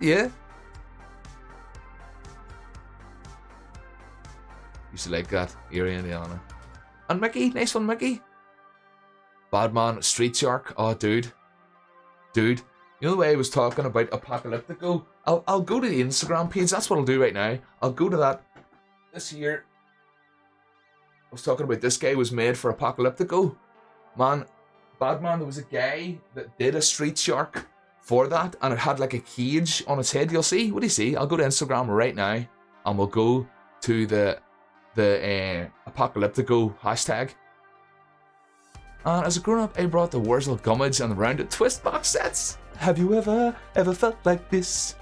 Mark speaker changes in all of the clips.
Speaker 1: Yeah. Used to like that. Erie, Indiana. And Mickey. Nice one, Mickey. Badman, Street Shark. Oh, dude. Dude. You know the way I was talking about Apocalyptico? I'll go to the Instagram page. That's what I'll do right now. I'll go to that. This year, I was talking about this guy was made for Apocalyptico. Man, Badman, there was a guy that did a Street Shark for that, and it had like a cage on its head. You'll see. What do you see? I'll go to Instagram right now, and we'll go to the Apocalyptico hashtag. And as a grown-up, I brought the Wurzel Gummidge and the Rounded Twist box sets. Have you ever felt like this?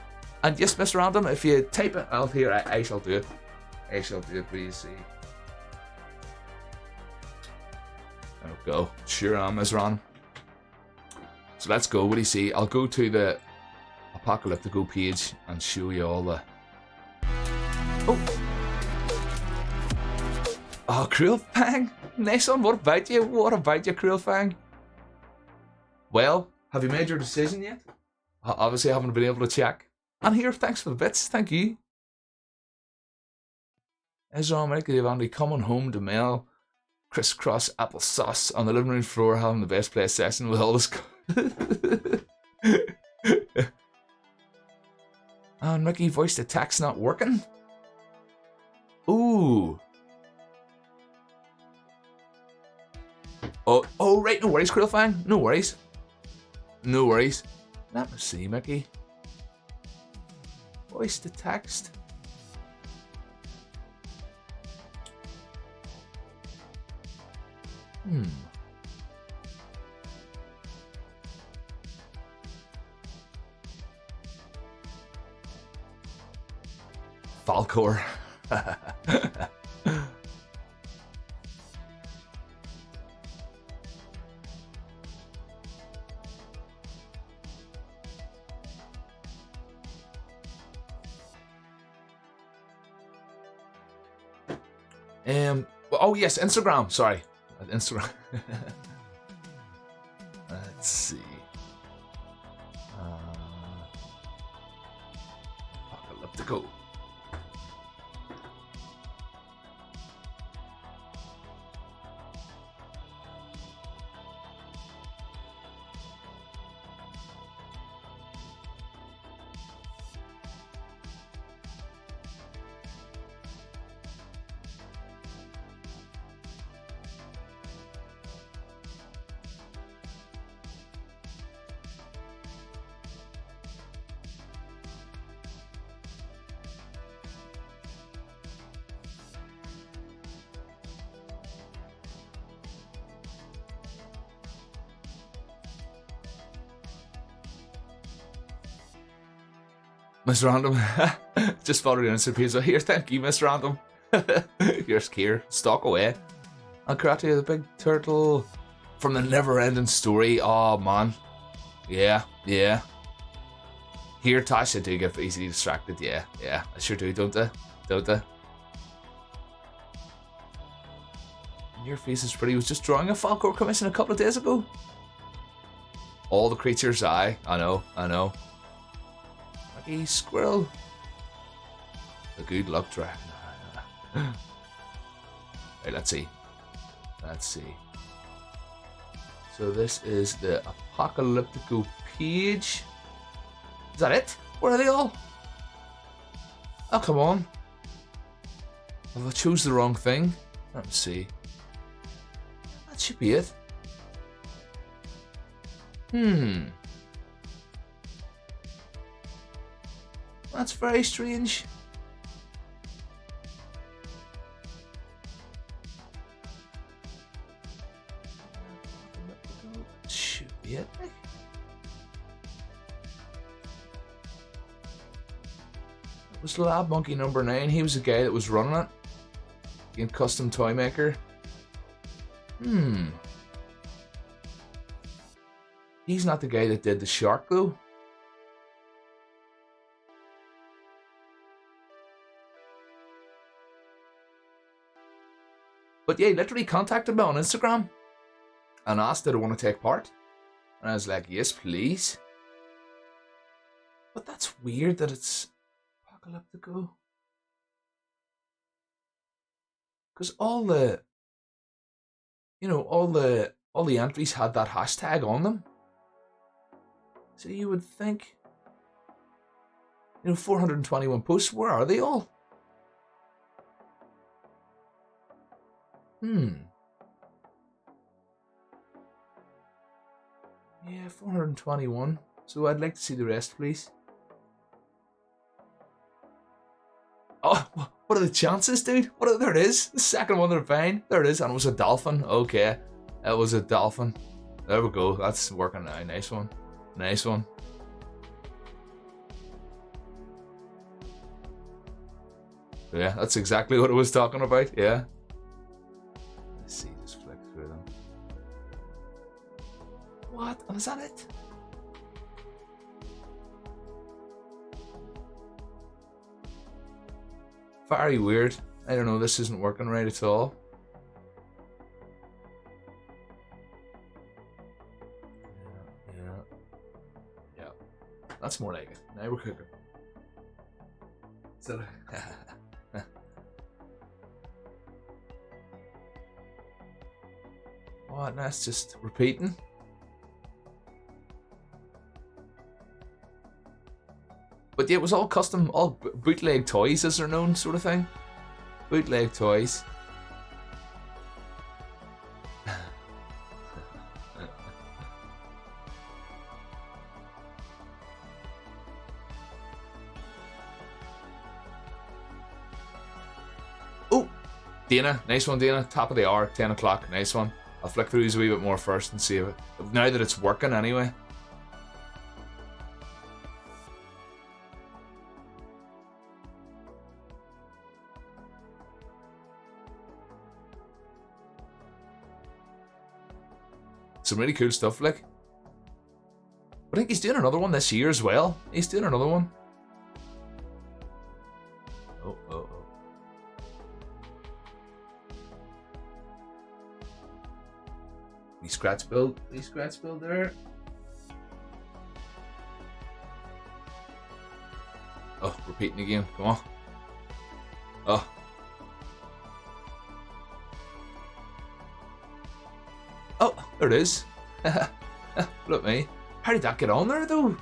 Speaker 1: And yes, Mr. Random, if you type it out here, I shall do it. I shall do it. What do you see? There we go. Sure am, Mr. Random. So let's go. What do you see? I'll go to the Apocalyptico page and show you all the... Oh, Cruel Fang. Nice one. What about you? What about you, Cruel Fang? Well, have you made your decision yet? Obviously, I haven't been able to check. And here, thanks for the bits. Thank you. Ezra America, Andy, coming home to mail crisscross applesauce on the living room floor, having the best PlayStation with all this. And Mickey, voice to text not working. Ooh. Oh, right, no worries, Krill Fang. No worries. No worries. Let me see, Mickey. Voice to text. Falcor. Oh yes, Instagram. Sorry, Instagram. Let's see. Apocalyptico. Mr. Random, just followed your Insta page. So here, thank you, Mr. Random. Here's Kier, stalk away. And Karate, the big turtle from the never-ending story. Oh man, yeah. Here, Tasha, do get easily distracted. Yeah, I sure do, don't I? Your face is pretty. I was just drawing a Falcor commission a couple of days ago. All the creatures, I know. A squirrel. A good luck dragon. Right, let's see. So this is the Apocalyptico page. Is that it? Where are they all? Oh, come on. Have I chose the wrong thing? Let me see. That should be it. That's very strange. Should be it. It was Lab Monkey number 9. He was the guy that was running it. In Custom Toy Maker. He's not the guy that did the shark though. But yeah, he literally contacted me on Instagram and asked did I want to take part. And I was like, yes, please. But that's weird that it's apocalyptico. Because all the, all the entries had that hashtag on them. So you would think, 421 posts. Where are they all? Yeah, 421. So I'd like to see the rest, please. Oh, what are the chances, dude? There it is. The second one they're playing. There it is. And it was a dolphin. Okay. It was a dolphin. There we go. That's working now. Nice one. Nice one. Yeah, that's exactly what I was talking about. Yeah. Let's see. Just flick through them. What? And is that it? Very weird. I don't know, this isn't working right at all. Yeah. That's more like it. Now we're cooking. So, what? That's just repeating. But yeah, it was all custom, all bootleg toys, as they're known, sort of thing. Bootleg toys. Oh, Dana, nice one, Dana. Top of the hour, 10 o'clock, nice one. I'll flick through these a wee bit more first and see if now that it's working anyway. Some really cool stuff, like. I think he's doing another one this year as well. He's doing another one. Oh. Scratch build there. Oh, repeating again. Come on. Oh. Oh, there it is. Look at me. How did that get on there, though?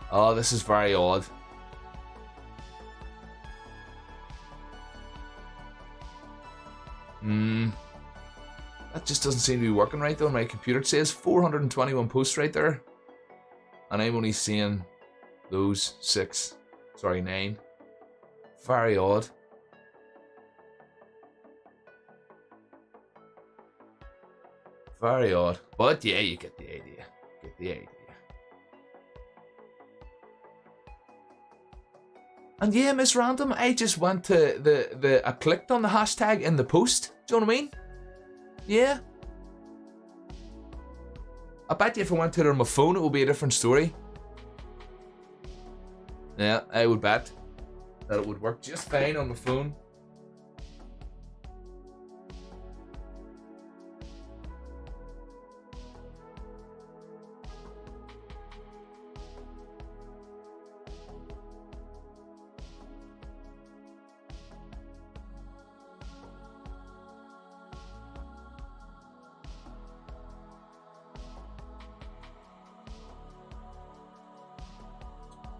Speaker 1: Oh, this is very odd. That just doesn't seem to be working right, though. My computer says 421 posts right there. And I'm only seeing those 9. Very odd. Very odd. But yeah, you get the idea. And yeah, Miss Random, I just went to I clicked on the hashtag in the post. Do you know what I mean? Yeah. I bet you if I went to it on my phone, it would be a different story. Yeah, I would bet that it would work just fine on my phone.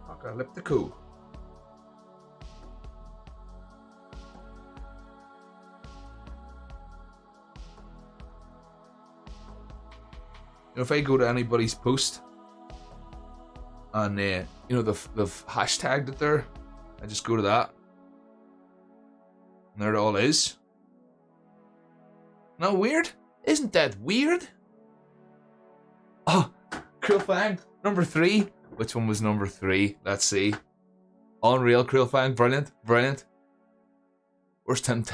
Speaker 1: Apocalyptico. If I go to anybody's post and they've hashtagged it there, I just go to that, and there it all is. No, weird? Isn't that weird? Oh, Cruel Fang, number 3. Which one was number 3? Let's see. Unreal, Cruel Fang, brilliant. Where's Tim? My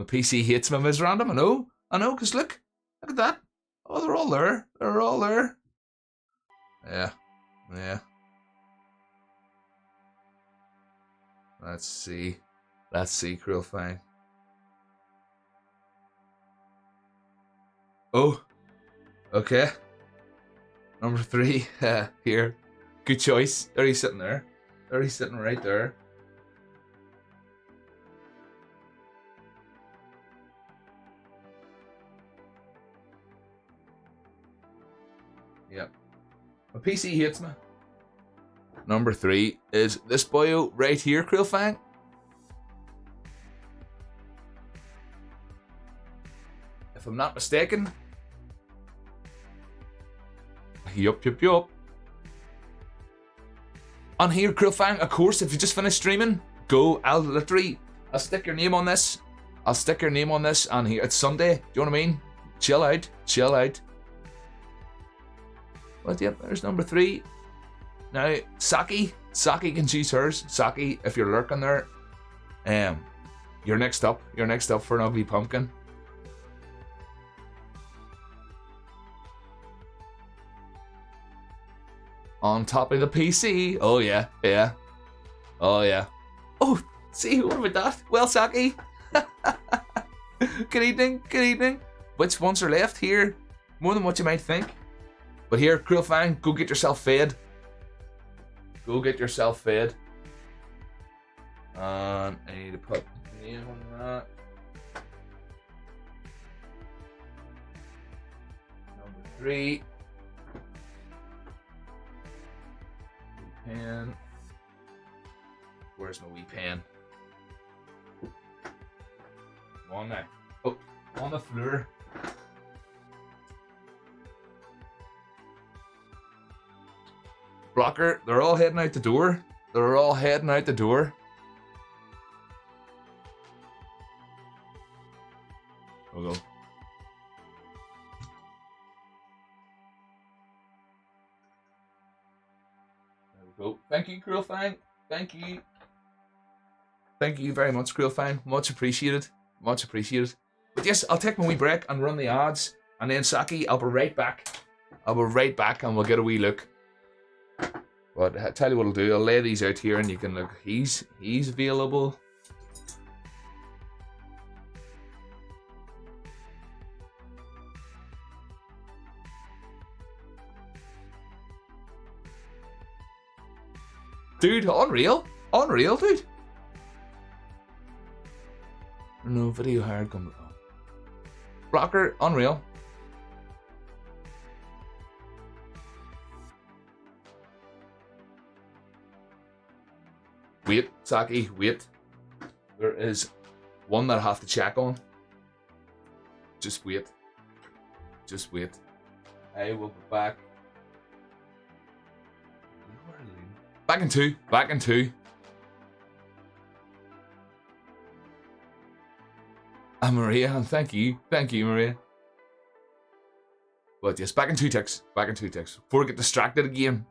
Speaker 1: PC hates me, Ms. Random. I know, because look at that. Oh, they're all there. Yeah. Let's see, Cruel Fang. Oh, okay. Number 3, here. Good choice. There he's sitting there. There he's sitting right there. Yep. My PC hates me. Number 3 is this boyo right here, Krillfang. If I'm not mistaken. Yup. On here, Krillfang, of course, if you just finished streaming, go. I'll stick your name on this. I'll stick your name on this on here. It's Sunday. Do you know what I mean? Chill out. But yep, there's number 3. Now, Saki can choose hers. Saki, if you're lurking there, you're next up. You're next up for an ugly pumpkin. On top of the PC. Oh yeah. Oh yeah. Oh, see, what about that? Well, Saki. Good evening. Which ones are left here? More than what you might think. But here, Krillfang, go get yourself fed. And I need to put the name on that. Number 3. Pen. Where's my wee pen? Come on now. Oh, on the floor. Blocker, they're all heading out the door. We'll go. There we go. Thank you, Krillfang. Thank you. Thank you very much, Krillfang. Much appreciated. But yes, I'll take my wee break and run the ads. And then, Saki, I'll be right back. And we'll get a wee look. But I tell you what I'll do. I'll lay these out here and you can look. He's available. Dude, unreal, dude. No video hired come. Blocker, unreal. Wait, Saki, wait. There is one that I have to check on. Just wait. I will be back. Back in two. And Maria, and thank you, Maria. But yes, back in 2 ticks. Before I get distracted again.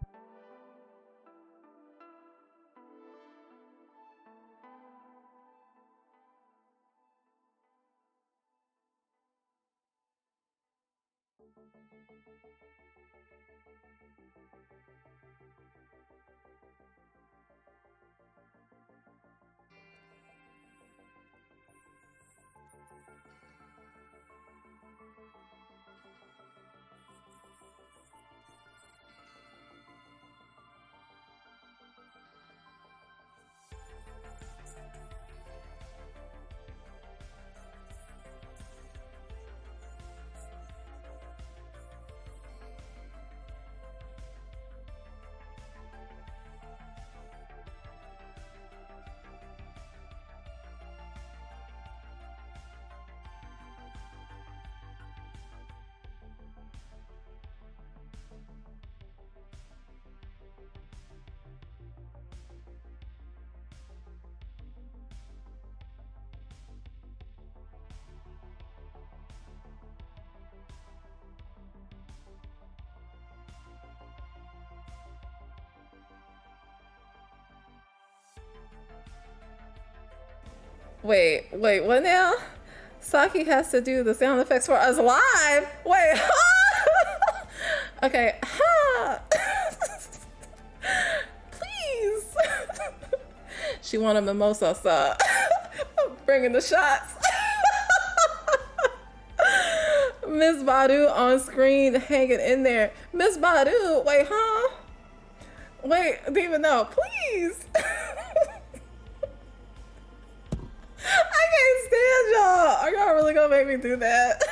Speaker 2: Wait, what now? Saki has to do the sound effects for us live. Wait, okay, please. She want a mimosa, so bringing the shots. Miss Badu on screen, hanging in there. Miss Badu, wait, huh? Wait, Diva, no, please. I can't stand y'all. Are y'all really gonna make me do that?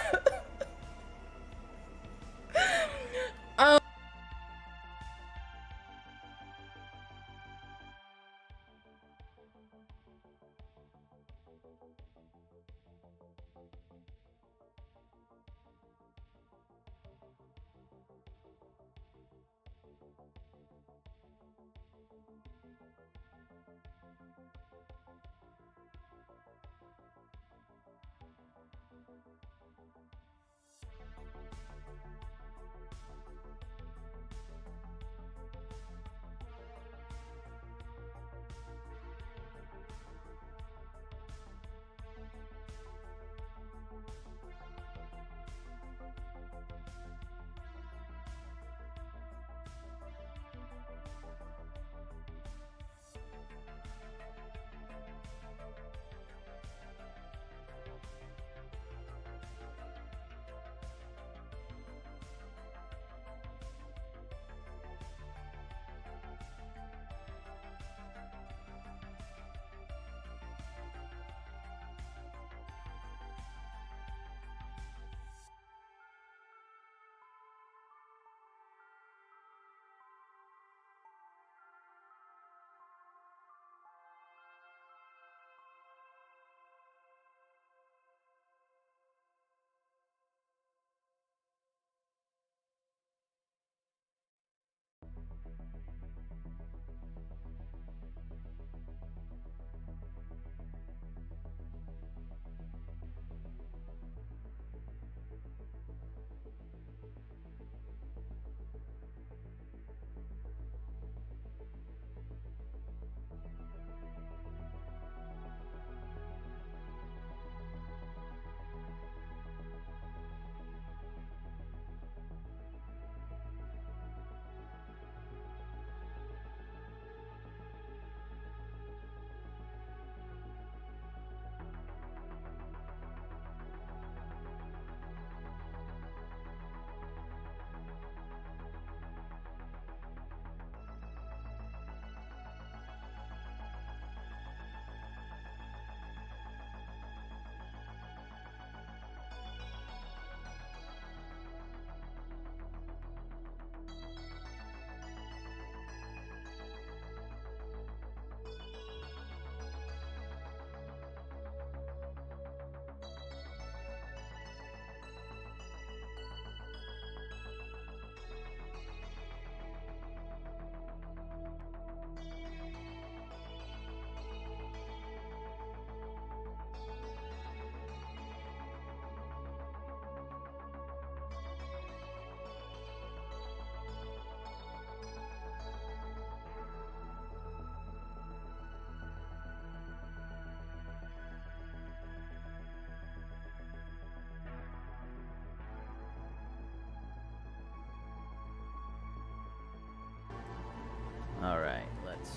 Speaker 3: Alright, let's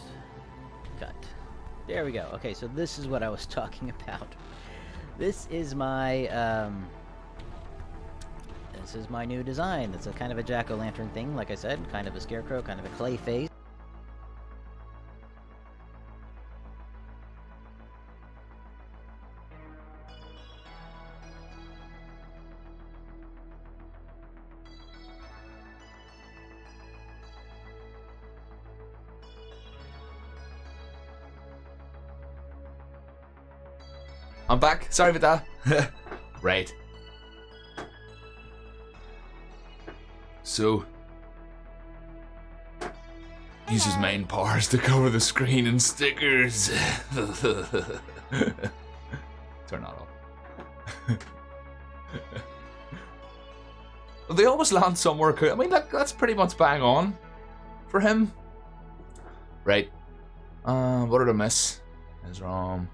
Speaker 3: cut. There we go. Okay, so this is what I was talking about. This is my new design. It's a kind of a jack-o'-lantern thing, like I said, kind of a scarecrow, kind of a clay face.
Speaker 1: I'm back. Sorry about that. Right. So, use his main powers to cover the screen in stickers. Turn that off. They always land somewhere cool. I mean, that's pretty much bang on for him. Right. What did I miss? There's Rom.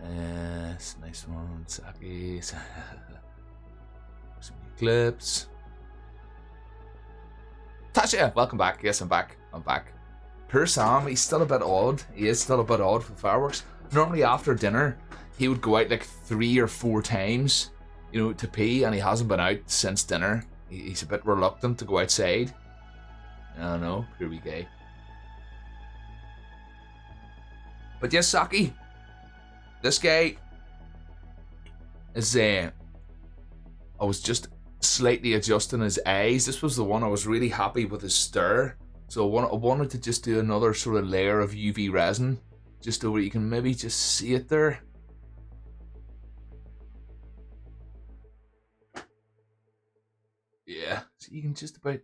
Speaker 1: Yes, nice one. Saki. Some new clips. Tasha, welcome back. Yes, I'm back. Poor Sam, he's still a bit odd. He is still a bit odd for fireworks. Normally after dinner, he would go out like 3 or 4 times, you know, to pee, and he hasn't been out since dinner. He's a bit reluctant to go outside. I don't know, here we go. But yes, Saki, this guy is I was just slightly adjusting his eyes. This was the one I was really happy with his stare. So I wanted to just do another sort of layer of UV resin, just so you can maybe just see it there. Yeah, so you can just about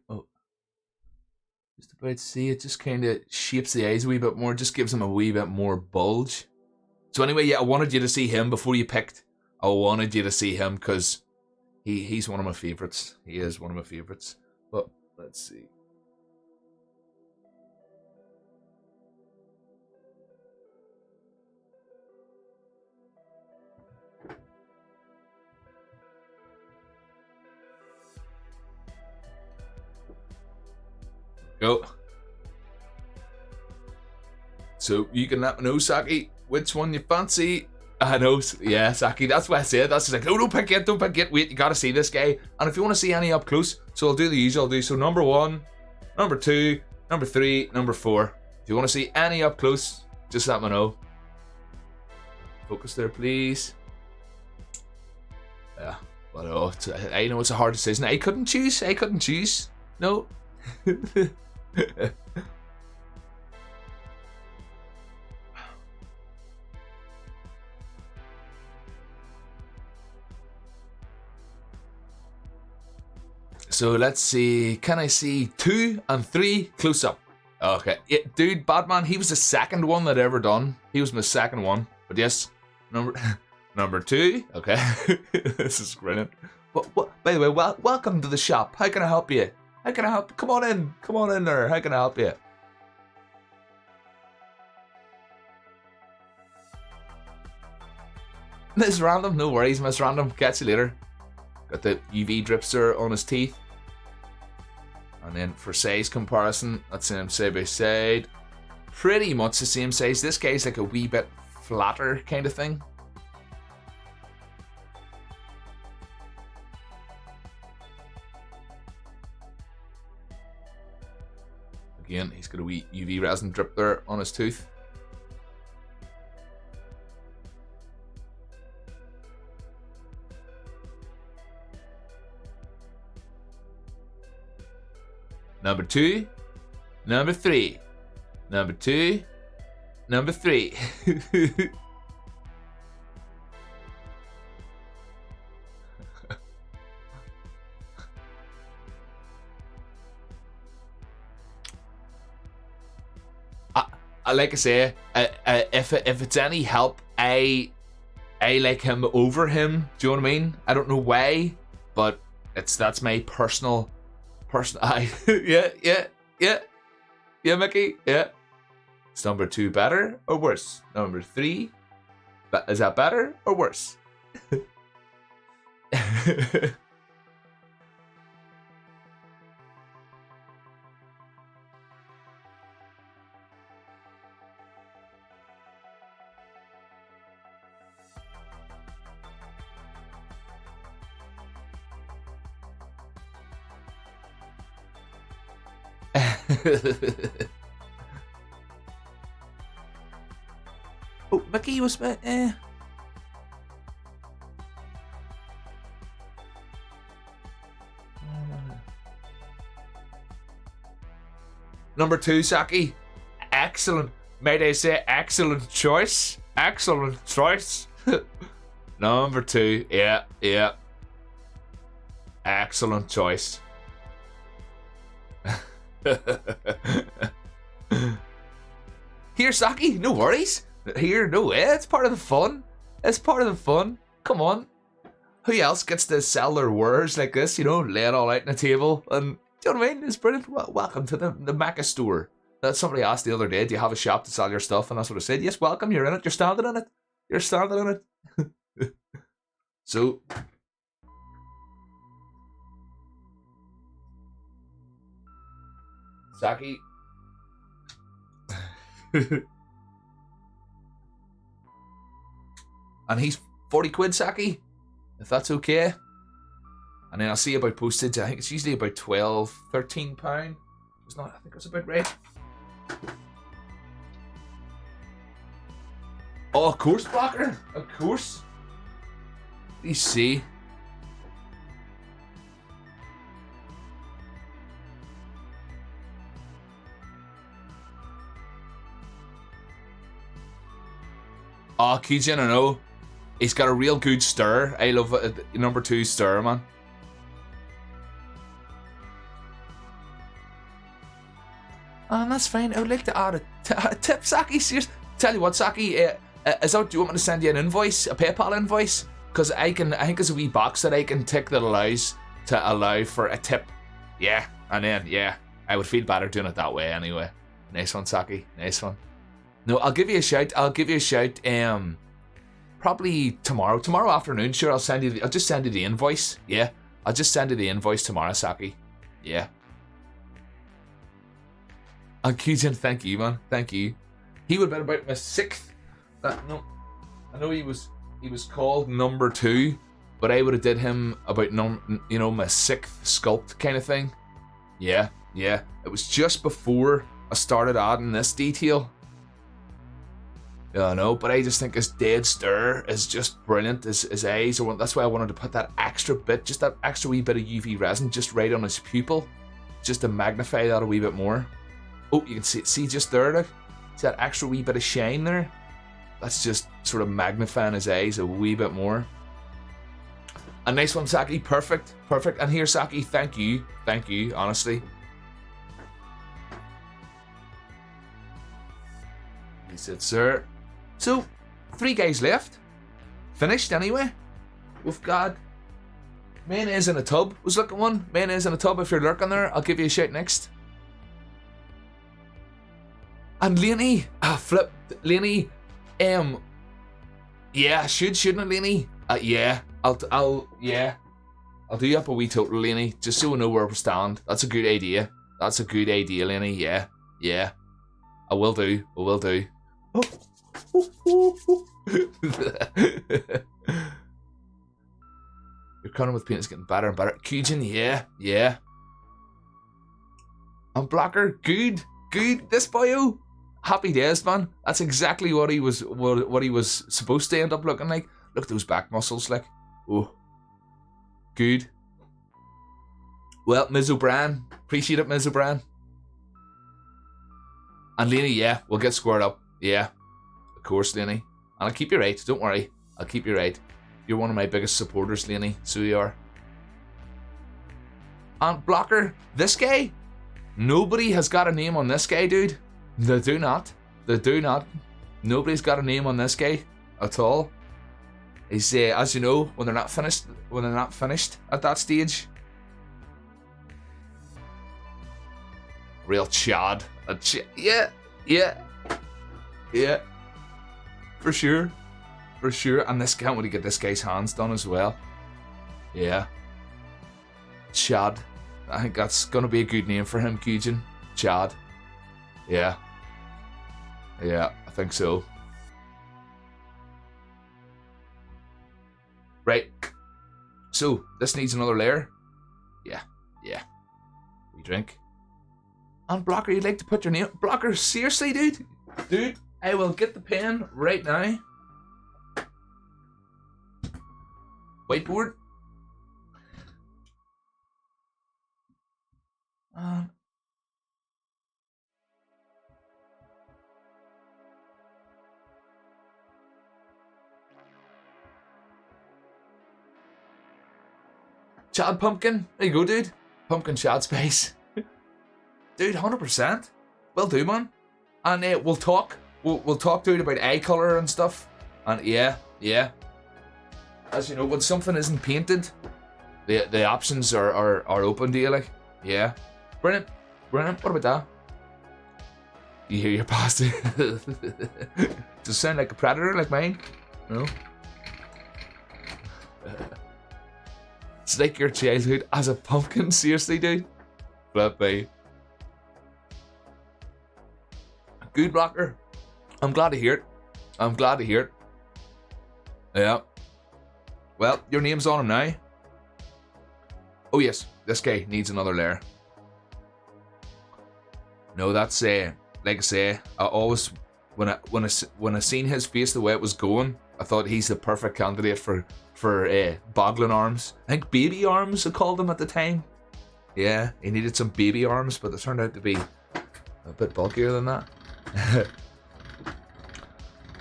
Speaker 1: see it. Just kind of shapes the eyes a wee bit more, just gives him a wee bit more bulge. So anyway, yeah, I wanted you to see him before you picked. I wanted you to see him because he's one of my favorites. He is one of my favorites. But let's see. Go. So you can let me know, Saki, which one you fancy. I know, yeah, Saki, that's what I said. That's like, no, don't pick it, wait, you gotta see this guy. And if you want to see any up close, so I'll do the usual, I'll do, so number 1, number 2, number 3, number 4. If you want to see any up close, just let me know. Focus there, please. Yeah, but oh, I know it's a hard decision. I couldn't choose. No. So let's see, can I see 2 and 3 close up? Okay, yeah, dude, Batman, he was the second one that I ever done. He was my second one, but yes, number 2, okay. This is brilliant. By the way, welcome to the shop. How can I help you? How can I help? Come on in there. How can I help you? Miss Random, no worries, Miss Random. Catch you later. Got the UV dripster on his teeth. And then for size comparison, let's say them side by side. Pretty much the same size. This guy's like a wee bit flatter kind of thing. Again, he's got a wee UV resin drip there on his tooth. Number 2, number 3, number 2, number 3. Like I say, if it's any help, I like him over him. Do you know what I mean? I don't know why, but that's my personal. Yeah, Mickey. Yeah. Is number 2 better or worse? Number 3, is that better or worse? Oh, Mickey was Number 2, Saki. Excellent. Might I say excellent choice? Excellent choice. Number 2. Yeah. Excellent choice. Here, Saki, no worries. Here, no way. It's part of the fun. It's part of the fun. Come on. Who else gets to sell their wares like this? You know, lay it all out on the table. And do you know what I mean? It's brilliant. Welcome to the Mecha store. That somebody asked the other day, do you have a shop to sell your stuff? And that's what I said. Yes, welcome. You're in it. You're standing in it. You're standing in it. So. Saki. And he's 40 quid, Saki. If that's okay. And then I'll see about postage. I think it's usually about £12, £13. It's not, I think it's about right. Oh, of course, Blocker. Of course. You see. Oh, Keijin, I know. He's got a real good stir. I love it. Number 2 stir, man. That's fine. I would like to add a tip, Saki. Seriously. Tell you what, Saki. Do you want me to send you an invoice? A PayPal invoice? Because I think there's a wee box that I can tick that allow for a tip. Yeah. And then, yeah. I would feel better doing it that way anyway. Nice one, Saki. Nice one. No, I'll give you a shout. Probably tomorrow. Tomorrow afternoon, sure. I'll just send you the invoice. Yeah. I'll just send you the invoice tomorrow, Saki. Yeah. And Keijin, thank you, man. Thank you. He would have been about my 6th. No, I know he was called number 2, but I would have did him about my 6th sculpt kind of thing. Yeah. It was just before I started adding this detail. Yeah, I know, but I just think his dead stare is just brilliant. His eyes that's why I wanted to put that extra bit, just that extra wee bit of UV resin just right on his pupil, just to magnify that a wee bit more. Oh, you can see just there, look. See that extra wee bit of shine there? That's just sort of magnifying his eyes a wee bit more. A nice one, Saki. Perfect. And here, Saki, thank you, honestly. He said, sir. So, 3 guys left. Finished anyway. We've got mayonnaise in a tub. Was looking one. Mayonnaise in a tub. If you're lurking there, I'll give you a shout next. And Lainey, flip, Lainey, yeah, shouldn't I, Lainey? Yeah, I'll do you up a wee total, Lainey, just so we know where we stand. That's a good idea. Lainey. Yeah. I will do. Oh. Your cunning with paint is getting better and better. Keijin, yeah. And Blocker, good. This boyo, happy days, man. That's exactly what he was supposed to end up looking like. Look at those back muscles, like. Oh, good. Well, Ms. O'Brien, appreciate it, Ms. O'Brien. And Lainey, yeah, we'll get squared up. Yeah, of course, Lainey. And I'll keep you right. Don't worry, I'll keep you right. You're one of my biggest supporters, Lainey. So you are. And Blocker, this guy. Nobody has got a name on this guy, dude. They do not. Nobody's got a name on this guy at all. He's, as you know, when they're not finished at that stage. Real Chad. Yeah. For sure. And this can't really get this guy's hands done as well. Yeah. Chad. I think that's gonna be a good name for him, Keijin. Chad. Yeah, I think so. Right. So, this needs another layer. Yeah. We drink. And Blocker, you'd like to put your name... Blocker, seriously, dude? Dude, I will get the pen right now. Whiteboard. Chad Pumpkin. There you go, dude. Pumpkin Chad Space. Dude, 100%. Will do, man. And we'll talk. We'll talk, dude, about eye colour and stuff. And yeah. As you know, when something isn't painted, the options are open to you, like. Yeah. Brilliant. What about that? You hear your pasta? Does it sound like a predator like mine? No? It's like your childhood as a pumpkin, seriously, dude. Flip me. Good, Blocker. I'm glad to hear it. Yeah. Well, your name's on him now. Oh yes, this guy needs another lair. No, that's like I say, I always when I seen his face the way it was going, I thought he's the perfect candidate for boggling arms. I think baby arms I called them at the time. Yeah, he needed some baby arms, but they turned out to be a bit bulkier than that.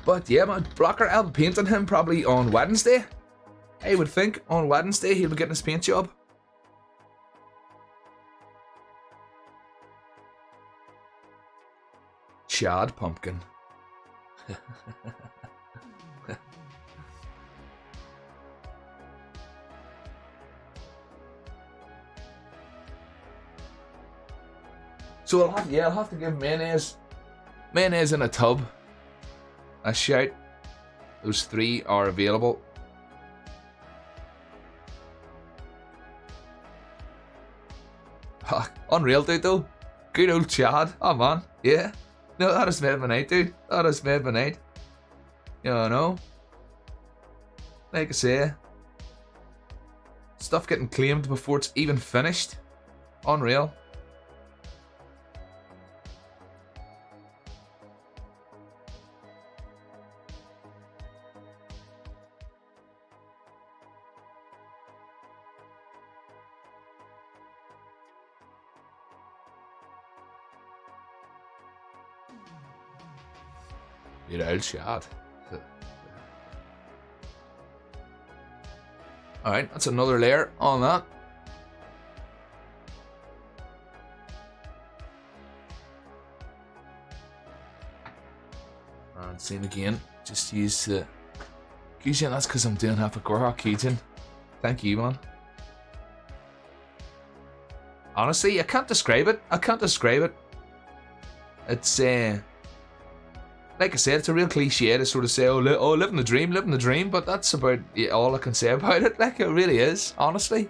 Speaker 1: But yeah, man, Blocker, I'll be painting him probably on Wednesday. I would think on Wednesday he'll be getting his paint job. Chad Pumpkin. So I'll have to give mayonnaise in a tub a shout. Those 3 are available. Unreal, dude, though. Good old Chad. Oh, man. Yeah. No, that has made my night, dude. That has made my night. You know? Like I say, stuff getting claimed before it's even finished. Unreal. Your old shot. Alright, that's another layer on that. And same again. Just use the keychain. That's because I'm doing half a Gorhawk keychain. Thank you, man. Honestly, I can't describe it. It's like I said, it's a real cliche to sort of say, living the dream, but that's about all I can say about it. Like, it really is, honestly.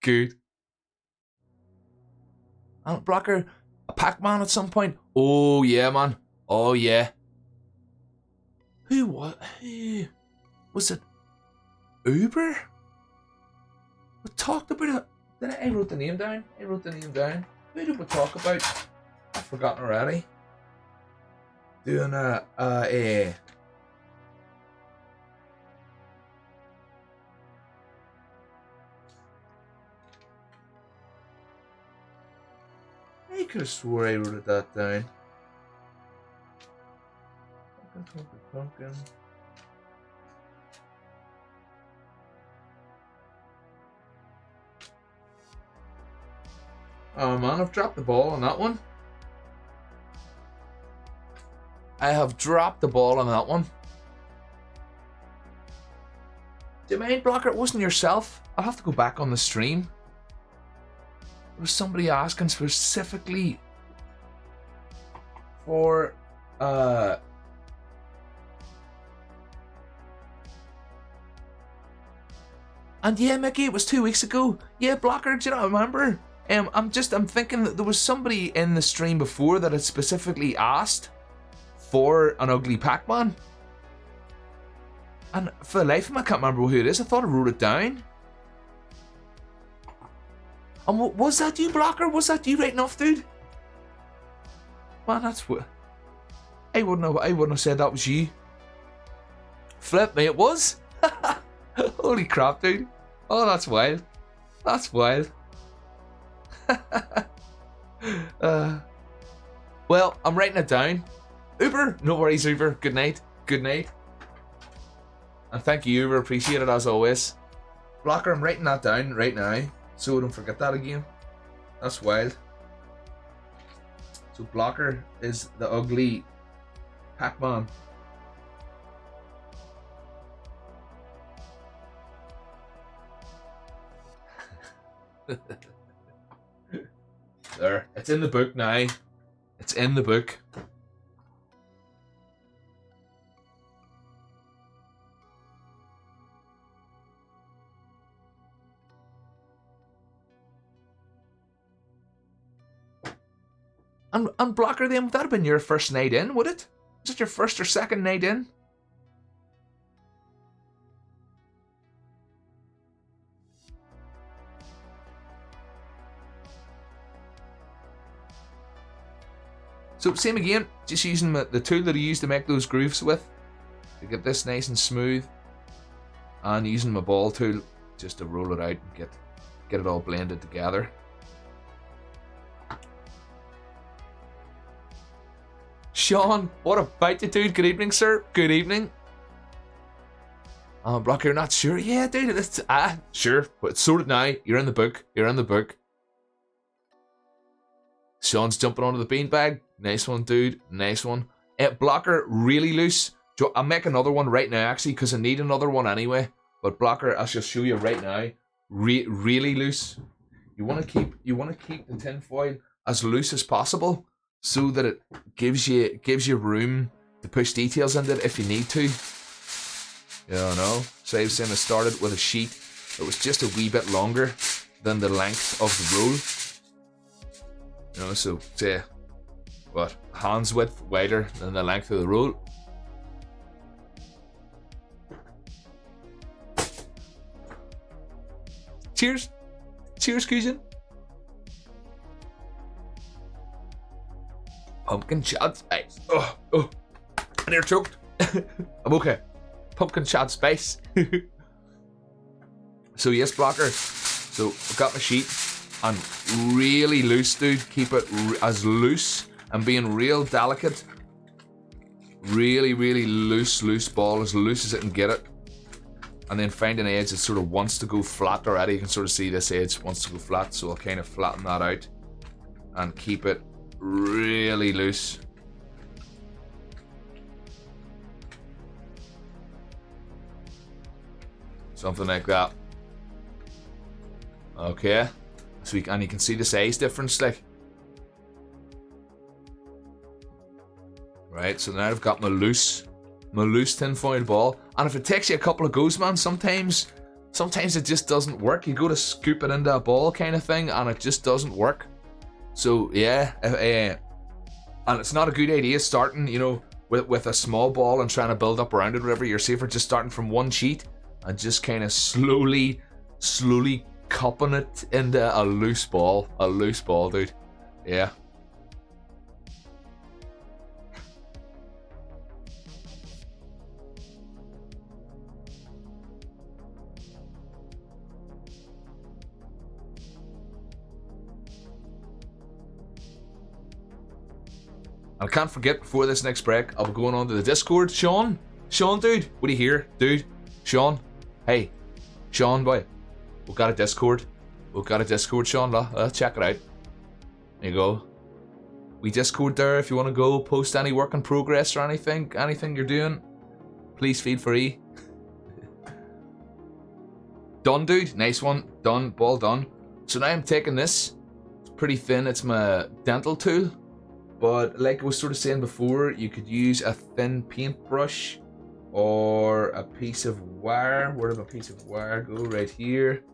Speaker 1: Good. Blocker, a Pac-Man at some point. Oh yeah, man. Oh yeah. Who was it? Uber? We talked about it. I wrote the name down. Who did we talk about? I've forgotten already. Doing a I could have swore I wrote that down. Pumpkin. Oh man, I've dropped the ball on that one. I have dropped the ball on that one. Do you mind, Blocker? It wasn't yourself. I'll have to go back on the stream. There was somebody asking specifically for and yeah, Mickey, it was 2 weeks ago. Yeah, Blocker, do you not remember? I'm thinking that there was somebody in the stream before that had specifically asked for an ugly Pac-Man. And for the life of me, I can't remember who it is. I thought I wrote it down. And was that you, Blocker? Was that you writing off, dude? Man, that's what I wouldn't have said that was you. Flip me, it was. Holy crap, dude! Oh, that's wild. That's wild. Well, I'm writing it down. Uber, no worries, Uber. Good night. And thank you, Uber. Appreciate it as always. Blocker, I'm writing that down right now, so I don't forget that again. That's wild. So Blocker is the ugly Pac-Man. There. It's in the book now. It's in the book. And Blocker then, would that have been your first night in, would it? Was it your first or second night in? So same again, just using the tool that I used to make those grooves with to get this nice and smooth, and using my ball tool just to roll it out and get it all blended together. Sean, what about you, dude? Good evening, sir. Good evening. Brock, you're not sure? Yeah, dude, it's sure, but it's sorted now. You're in the book. You're in the book. Sean's jumping onto the beanbag. Nice one, dude. Nice one. Blocker, really loose. I'll make another one right now, actually, because I need another one anyway. But Blocker, I'll just show you right now. Really loose. You want to keep the tin foil as loose as possible, so that it gives you room to push details into it if you need to. Yeah, no. So I was saying I started with a sheet that was just a wee bit longer than the length of the roll. You know, so say, what, hand's width wider than the length of the roll. Cheers. Cheers, cousin. Pumpkin shad spice. Oh, I'm near choked. I'm okay. Pumpkin shad spice. So yes, Blocker. So I've got my sheet. And really loose, dude. Keep it as loose and being real delicate. Really loose ball, as loose as it can get it. And then find an edge that sort of wants to go flat already. You can sort of see this edge wants to go flat, so I'll kind of flatten that out and keep it really loose. Something like that. Okay. So and you can see the size difference, like. Right, so now I've got my loose tinfoil ball, and if it takes you a couple of goes, man, sometimes it just doesn't work. You go to scoop it into a ball kind of thing, and it just doesn't work. So yeah, and it's not a good idea starting, you know, with a small ball and trying to build up around it, whatever. You're safer just starting from one sheet and just kind of slowly cupping it into a loose ball, dude. Yeah. I can't forget, before this next break, I'll be going on to the Discord. Sean, dude, what do you hear, dude? Sean, hey, Sean, boy. We've got a Discord. Sean. Check it out. There you go. We Discord there if you want to go post any work in progress or anything you're doing. Please feel free. Done, dude. Nice one. Done. Ball done. So now I'm taking this. It's pretty thin. It's my dental tool. But like I was sort of saying before, you could use a thin paintbrush or a piece of wire. Where did my piece of wire go? Right here.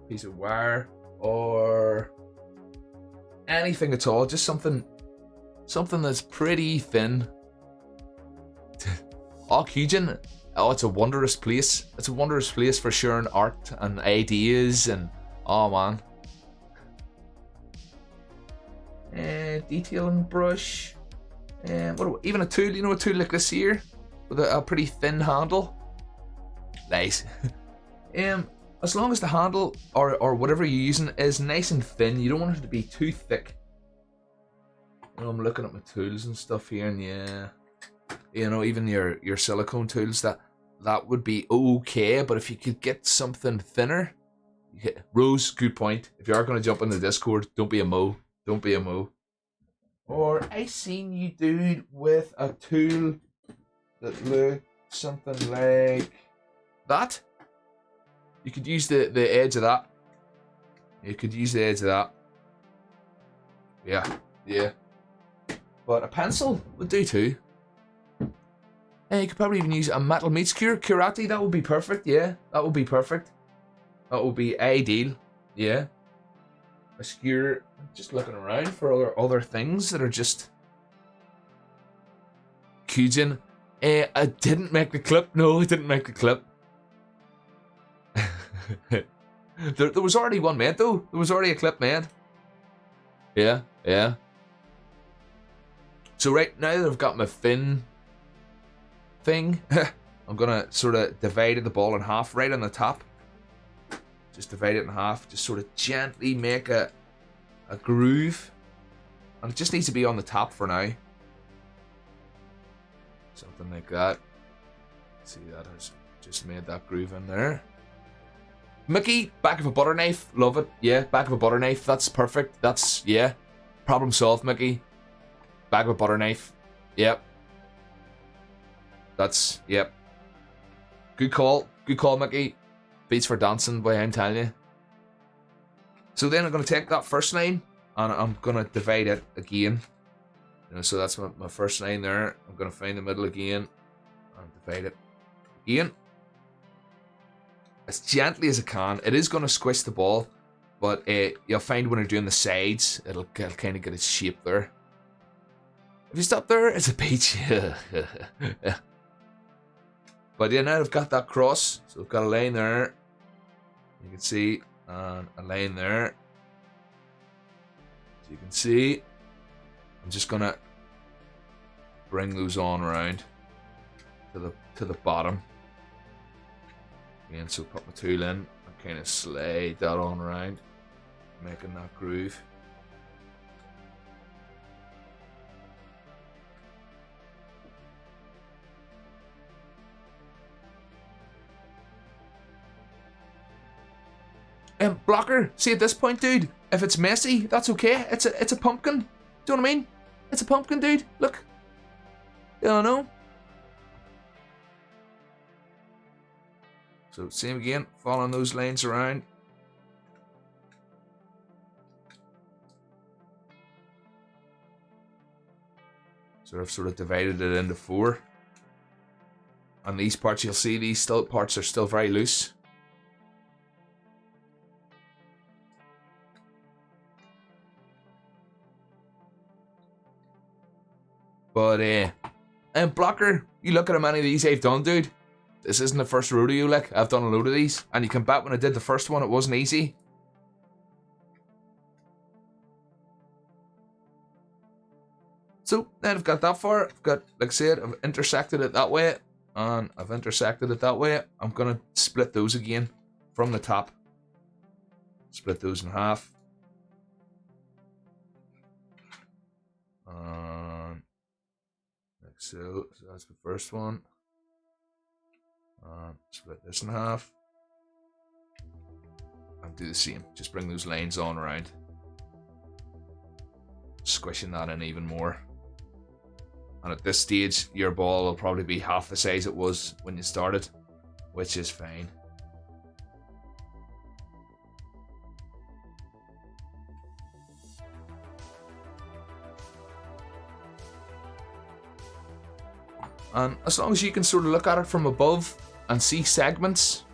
Speaker 1: Piece of wire, or anything at all. Just something that's pretty thin. Cujin. Oh, it's a wondrous place. It's a wondrous place for sharing art and ideas, and oh man. Detailing brush. Even a tool, you know, a tool like this here with a pretty thin handle. Nice. As long as the handle or whatever you're using is nice and thin, you don't want it to be too thick. You know, I'm looking at my tools and stuff here, and yeah, you know, even your silicone tools, that would be okay. But if you could get something thinner, Rose, good point. If you are going to jump in the Discord, don't be a mo. Don't be a mo. Or I seen you, dude, with a tool that looked something like that. You could use the edge of that. Yeah. But a pencil would do too. And you could probably even use a metal meat skewer. Karate, that would be perfect. Yeah, that would be perfect. That would be ideal. Yeah. a skewer. Just looking around for other things that are just Cujin. I didn't make the clip. No, I didn't make the clip. there was already one made though. There was already a clip made. Yeah. So right now that I've got my fin thing, I'm gonna sort of divide the ball in half right on the top. Just divide it in half. Just sort of gently make a groove. And it just needs to be on the top for now. Something like that. See, that has just made that groove in there. Mickey, back of a butter knife. Love it. Yeah, back of a butter knife. That's perfect. That's, yeah. Problem solved, Mickey. Back of a butter knife. Yep. That's, yep. Good call. Good call, Mickey. Beats for dancing, boy, I'm telling you. So then I'm going to take that first line and I'm going to divide it again. You know, so that's my first line there. I'm going to find the middle again and divide it again. As gently as I can. It is going to squish the ball, but you'll find when you're doing the sides, it'll kind of get its shape there. If you stop there, it's a beach. But yeah, now I've got that cross. So I've got a line there. You can see, and a line there. So you can see, I'm just gonna bring those on around to the bottom. Again, so put my tool in and kind of slide that on around, making that groove. Blocker, see at this point, dude, if it's messy, that's okay. It's a pumpkin. Do you know what I mean? It's a pumpkin, dude. Look. You don't know. So same again, following those lines around. So I've sort of divided it into 4. On these parts, you'll see these parts are still very loose. But, Blocker, you look at how many of these I've done, dude. This isn't the first rodeo, like. I've done a load of these. And you can bet when I did the first one, it wasn't easy. So, now I've got that far. I've got, like I said, I've intersected it that way. And I've intersected it that way. I'm going to split those again from the top. Split those in half. So that's the first one. Split this in half. And do the same. Just bring those lines on around. Squishing that in even more. And at this stage, your ball will probably be half the size it was when you started, which is fine. And as long as you can sort of look at it from above and see segments,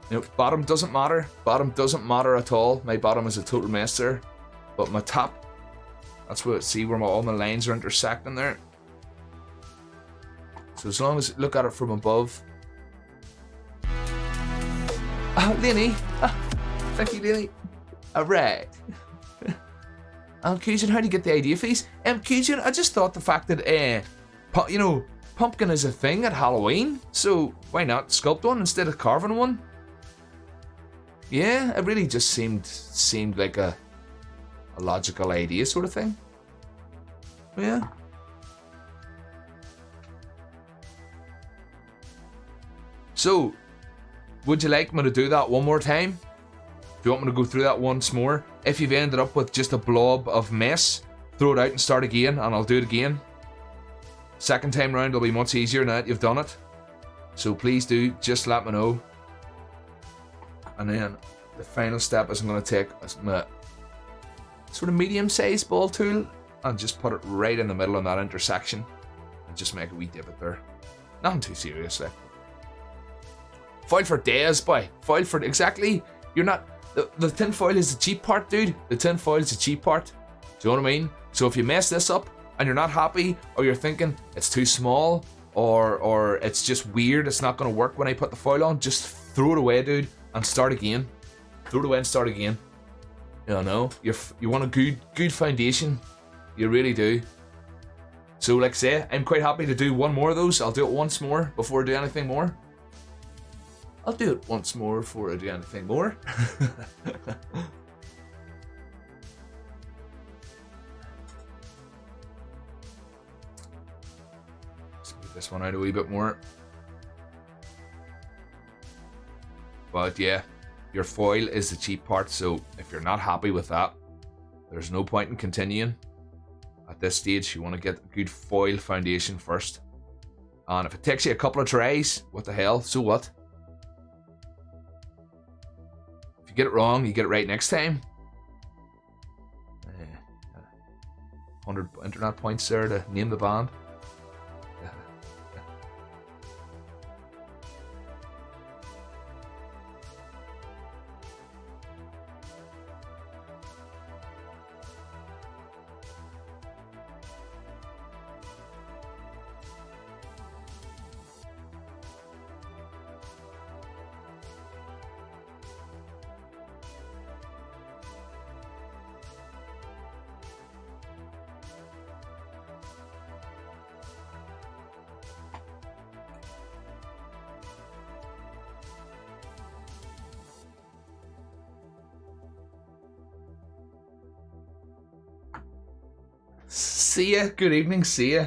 Speaker 1: you know, bottom doesn't matter. Bottom doesn't matter at all. My bottom is a total mess there. But my top, that's where, see where all my lines are intersecting there. So as long as you look at it from above. Lenny. Thank you, Lenny. Alright. Cajun, how do you get the idea for these? Cajun, I just thought the fact that, you know, pumpkin is a thing at Halloween, so why not sculpt one instead of carving one? Yeah, it really just seemed like a logical idea sort of thing. Yeah. So, would you like me to do that one more time? Do you want me to go through that once more? If you've ended up with just a blob of mess, throw it out and start again, and I'll do it again. Second time round will be much easier now that you've done it. So please do, just let me know. And then the final step is I'm going to take my sort of medium-sized ball tool and just put it right in the middle of that intersection and just make a wee divot there. Nothing too serious, like. Foil for days, boy. Foil for exactly. You're not. The tin foil is the cheap part, dude. The tin foil is the cheap part. Do you know what I mean? So if you mess this up and you're not happy, or you're thinking it's too small, or it's just weird, it's not going to work when I put the foil on, just throw it away, dude, and start again. Throw it away and start again. You know, you want a good foundation. You really do. So like I say, I'm quite happy to do one more of those. I'll do it once more before I do anything more. I'll do it once more before I do anything more. Let's move this one out a wee bit more. But yeah, your foil is the cheap part, so if you're not happy with that, there's no point in continuing. At this stage, you want to get a good foil foundation first. And if it takes you a couple of tries, what the hell, so what? If you get it wrong, you get it right next time. 100 internet points there to name the band. See ya. Good evening. See ya.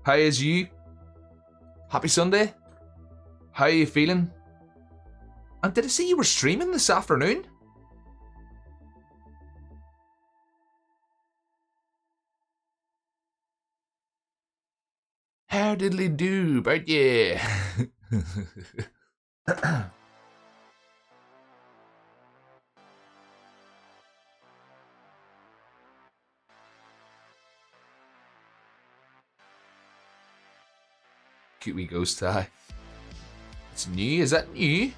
Speaker 1: How is you? Happy Sunday. How are you feeling? And did I see you were streaming this afternoon? How diddly do about yeah. Cute wee ghost tie. It's new. Is that new?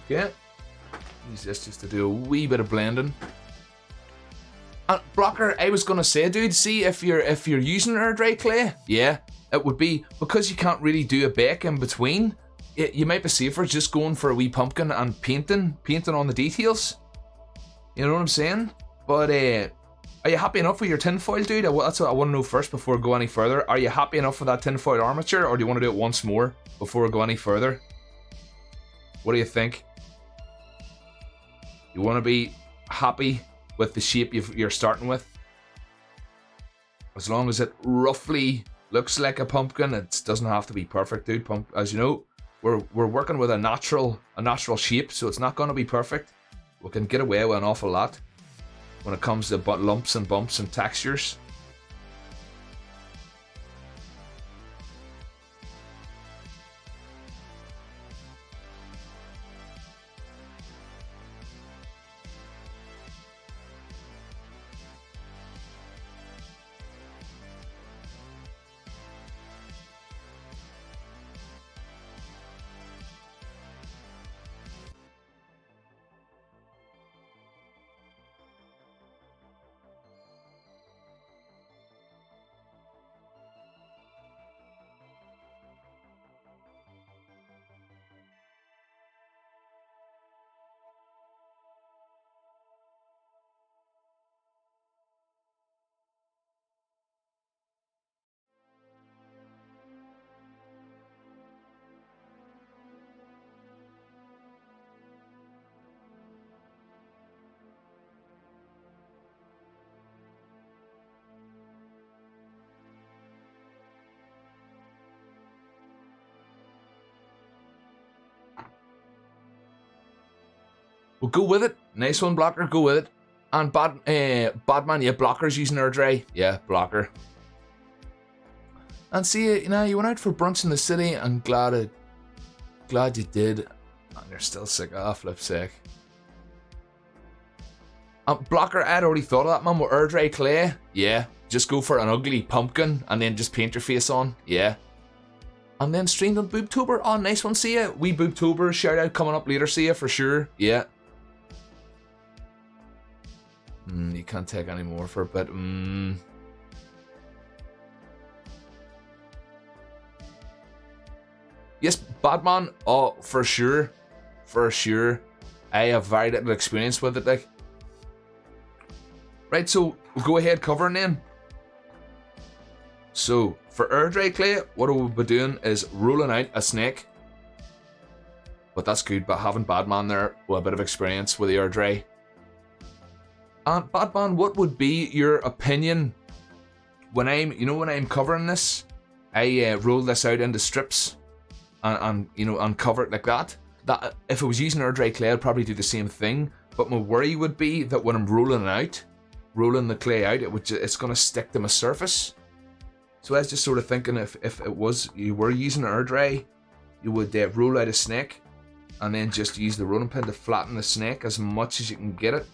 Speaker 1: Okay. Use this just to do a wee bit of blending. And Blocker, I was gonna say, dude, see if you're using air dry clay, yeah, it would be because you can't really do a bake in between. You might be safer just going for a wee pumpkin and painting on the details. You know what I'm saying? But are you happy enough with your tinfoil, dude? That's what I want to know first before I go any further. Are you happy enough with that tinfoil armature, or do you want to do it once more before I go any further? What do you think? You want to be happy with the shape you're starting with? As long as it roughly looks like a pumpkin, it doesn't have to be perfect, dude. As you know, we're working with a natural shape, so it's not going to be perfect. We can get away with an awful lot when it comes to lumps and bumps and textures. Well, go with it. Nice one, Blocker. Go with it. And Badman, yeah, Blocker's using Erdray. Yeah, Blocker. And see, you know, you went out for brunch in the city, and glad you did. And you're still sick. Ah, flip sick. Blocker, I'd already thought of that, man, with Erdray Clay. Yeah, just go for an ugly pumpkin, and then just paint your face on. Yeah. And then streamed on Boobtober. Oh, nice one, see ya. Wee Boobtober shout out coming up later, see ya, for sure. Yeah. You can't take any more for a bit. Yes, Batman. Oh, for sure. For sure. I have very little experience with it, like. Right, so we'll go ahead covering then. So, for Erdray Clay, what we'll be doing is rolling out a snake. But that's good, but having Badman there with a bit of experience with the Erdray. And Badman, what would be your opinion when I'm covering this? I roll this out into strips and cover it like that. That if it was using Erdray Clay, I'd probably do the same thing. But my worry would be that when I'm rolling the clay out, it's gonna stick to my surface. So I was just sort of thinking if you were using Erdray, you would roll out a snake and then just use the rolling pin to flatten the snake as much as you can get it.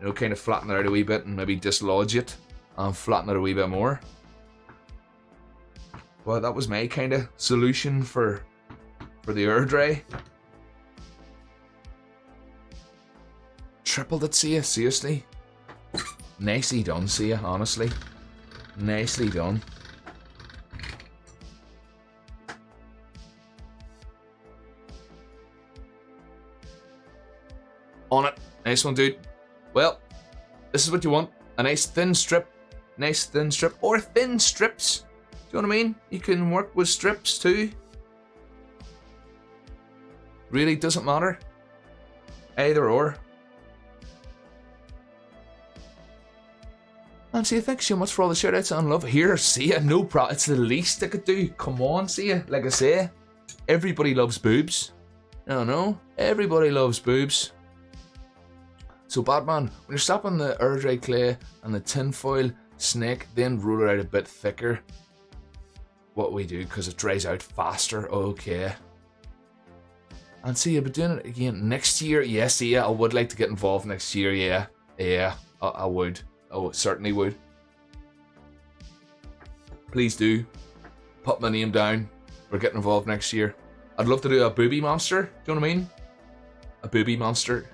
Speaker 1: You know, kind of flatten it out a wee bit and maybe dislodge it and flatten it a wee bit more. Well, that was my kind of solution for the Erdray. Tripled it, see ya, seriously. Nicely done, see ya, honestly. Nicely done. On it. Nice one, dude. Well, this is what you want. A nice thin strip. Nice thin strip. Or thin strips. Do you know what I mean? You can work with strips too. Really doesn't matter. Either or. And see, thanks so much for all the shoutouts and love. Here, see ya, no problem. It's the least I could do. Come on, see ya. Like I say, everybody loves boobs. No, everybody loves boobs. So, Batman, when you're slapping the Erdray Clay and the tinfoil snake, then roll it out a bit thicker. What we do, because it dries out faster. Okay. And see, you'll be doing it again next year. Yes, see ya, I would like to get involved next year. Yeah, I would. Oh, certainly would. Please do. Put my name down. We're getting involved next year. I'd love to do a booby monster. Do you know what I mean? A booby monster.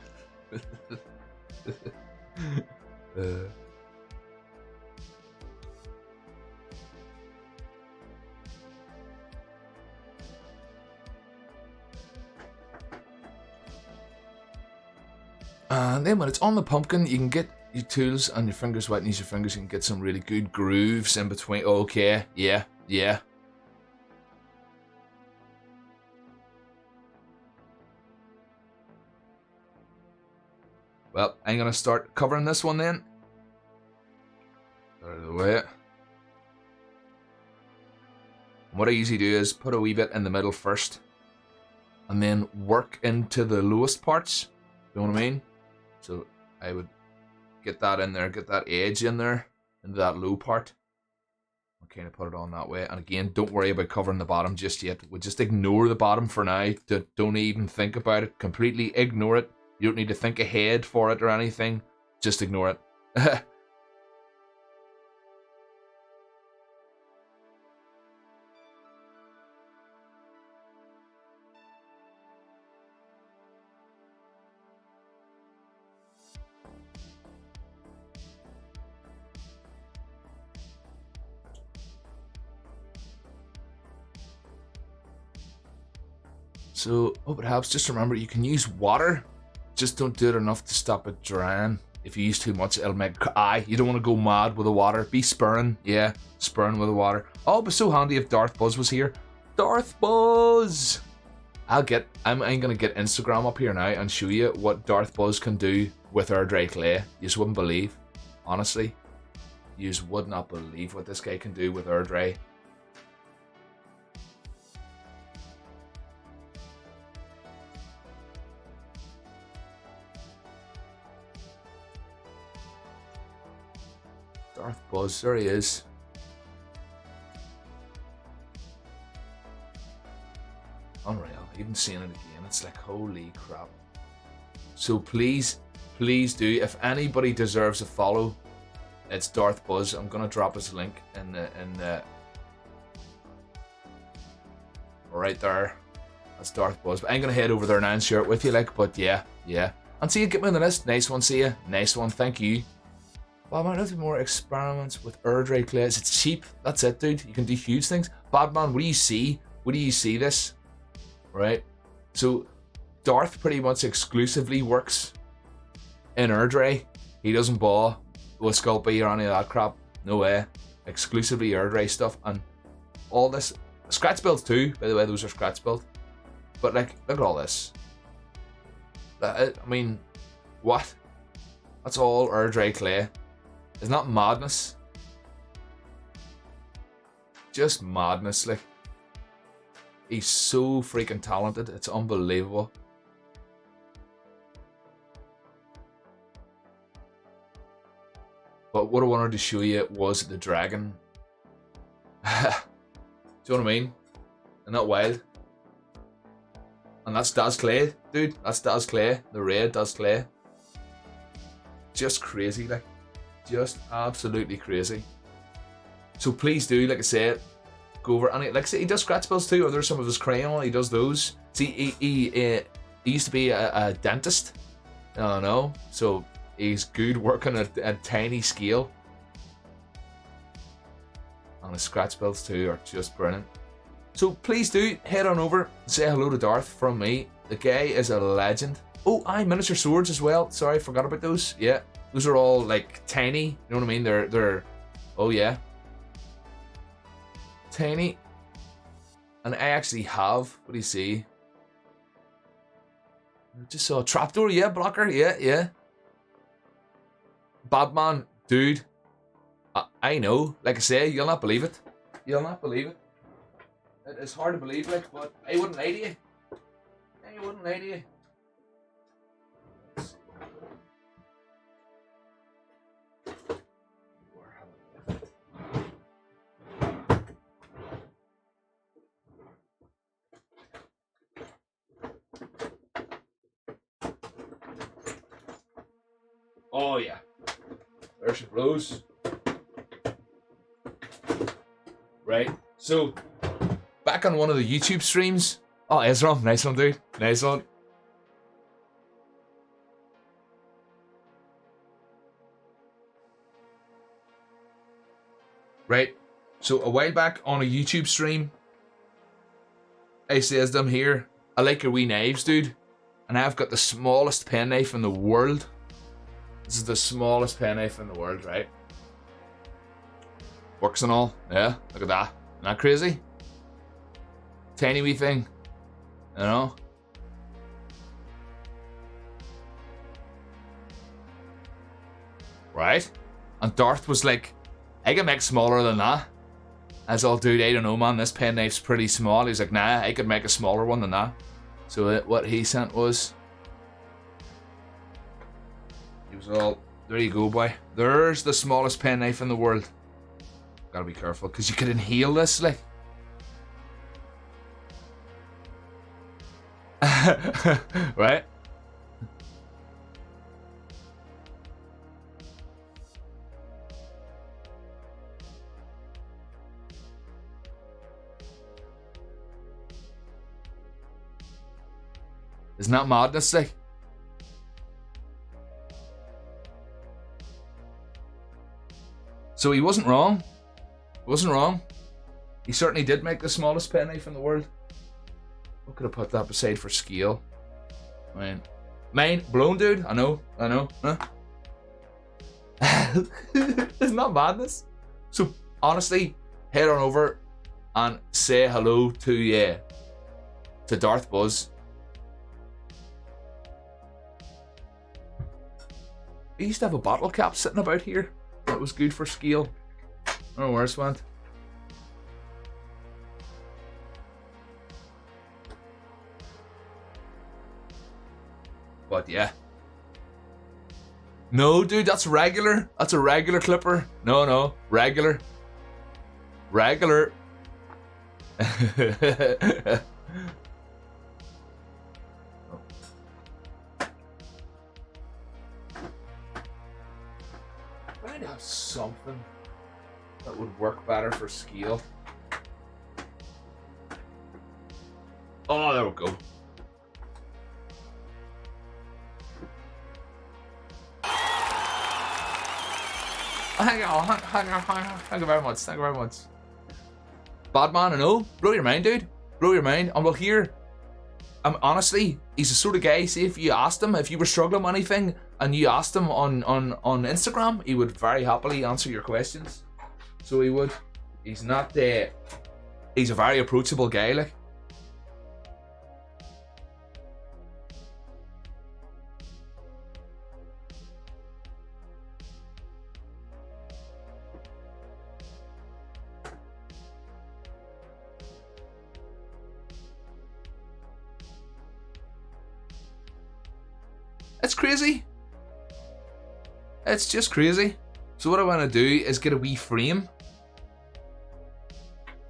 Speaker 1: And then when it's on the pumpkin, you can get your tools and your fingers wet and use your fingers. You can get some really good grooves in between. Okay, yeah. Well, I'm gonna start covering this one then. Out of the way. What I usually do is put a wee bit in the middle first, and then work into the lowest parts. You know what I mean? So I would get that in there, get that edge in there, into that low part. I'll kind of put it on that way. And again, don't worry about covering the bottom just yet. We'll just ignore the bottom for now. Don't even think about it. Completely ignore it. You don't need to think ahead for it or anything. Just ignore it. So, hope it helps. Just remember, you can use water. Just don't do it enough to stop it drying. If you use too much, it'll make... you don't want to go mad with the water. Be spurring. Yeah, spurring with the water. Oh, it'd be so handy if Darth Buzz was here. Darth Buzz! I'm going to get Instagram up here now and show you what Darth Buzz can do with Erdray Clay. You just wouldn't believe. Honestly. You just would not believe what this guy can do with Erdray. Darth Buzz, there he is. Unreal. Even seeing it again, it's like holy crap. So please do. If anybody deserves a follow, it's Darth Buzz. I'm gonna drop his link in the right there. That's Darth Buzz. But I ain't gonna head over there now and share it with you, like. But yeah. And see you, get me on the list. Nice one, see you. Nice one, thank you. Badman, nothing more experiments with Erdray clays. It's cheap. That's it, dude. You can do huge things. Badman, what do you see? What do you see this? Right? So, Darth pretty much exclusively works in Erdray. He doesn't bother with Sculpey or any of that crap. No way. Exclusively Erdray stuff. And all this. Scratch builds too, by the way. Those are scratch builds. But, like, look at all this. I mean, what? That's all Erdray clay. Isn't that madness? Just madness, like. He's so freaking talented. It's unbelievable. But what I wanted to show you was the dragon. Do you know what I mean? Isn't that wild? And that's Daz Clay, dude. That's Daz Clay. The red Daz Clay. Just crazy, like. Just absolutely crazy. So please do, like I said, go over. And like I said, he does scratch builds too, or there's some of his crayon, he does those. See, he used to be a dentist. I don't know. So he's good working at a tiny scale. And his scratch builds too are just brilliant. So please do head on over and say hello to Darth from me. The guy is a legend. Oh, miniature swords as well. Sorry, I forgot about those. Yeah, those are all like tiny. You know what I mean? They're. Oh yeah, tiny. And I actually have. What do you see? I just saw a trapdoor. Yeah, blocker. Yeah. Badman, dude. I know. Like I say, you'll not believe it. You'll not believe it. It's hard to believe, like, but I wouldn't lie to you. I wouldn't lie to you. Oh yeah. There she blows. Right. So back on one of the YouTube streams. Oh, Ezra, nice one, dude. Nice one. Right. So a while back on a YouTube stream, I says to them here, I like your wee knives, dude. And I've got the smallest penknife in the world. This is the smallest penknife in the world, right? Works and all. Yeah, look at that. Isn't that crazy? Tiny wee thing. You know? Right? And Darth was like, I can make smaller than that. I was all, dude, I don't know, man. This penknife's pretty small. He's like, nah, I could make a smaller one than that. So what he sent was... He was all, there you go, boy. There's the smallest penknife in the world. Gotta be careful, because you could inhale this, like. Right? Isn't that madness, like? So he wasn't wrong. He wasn't wrong. He certainly did make the smallest penknife in the world. What could I put that beside for scale? I mean, mine blown, dude. I know. Huh? Isn't that madness? So honestly, head on over and say hello to Darth Buzz. I used to have a bottle cap sitting about here that was good for scale. I don't know where it went. But yeah. No, dude, that's regular. That's a regular clipper. No, regular. Regular. I might have something that would work better for scale. Oh, there we go. Hang on. Thank you very much. Badman, I know. Blow your mind, dude. Blow your mind. And we'll hear. Honestly, he's the sort of guy, see, if you asked him, if you were struggling with anything, and you asked him on Instagram, he would very happily answer your questions. So he would. He's not he's a very approachable guy, like. It's crazy. It's just crazy. So what I want to do is get a wee frame.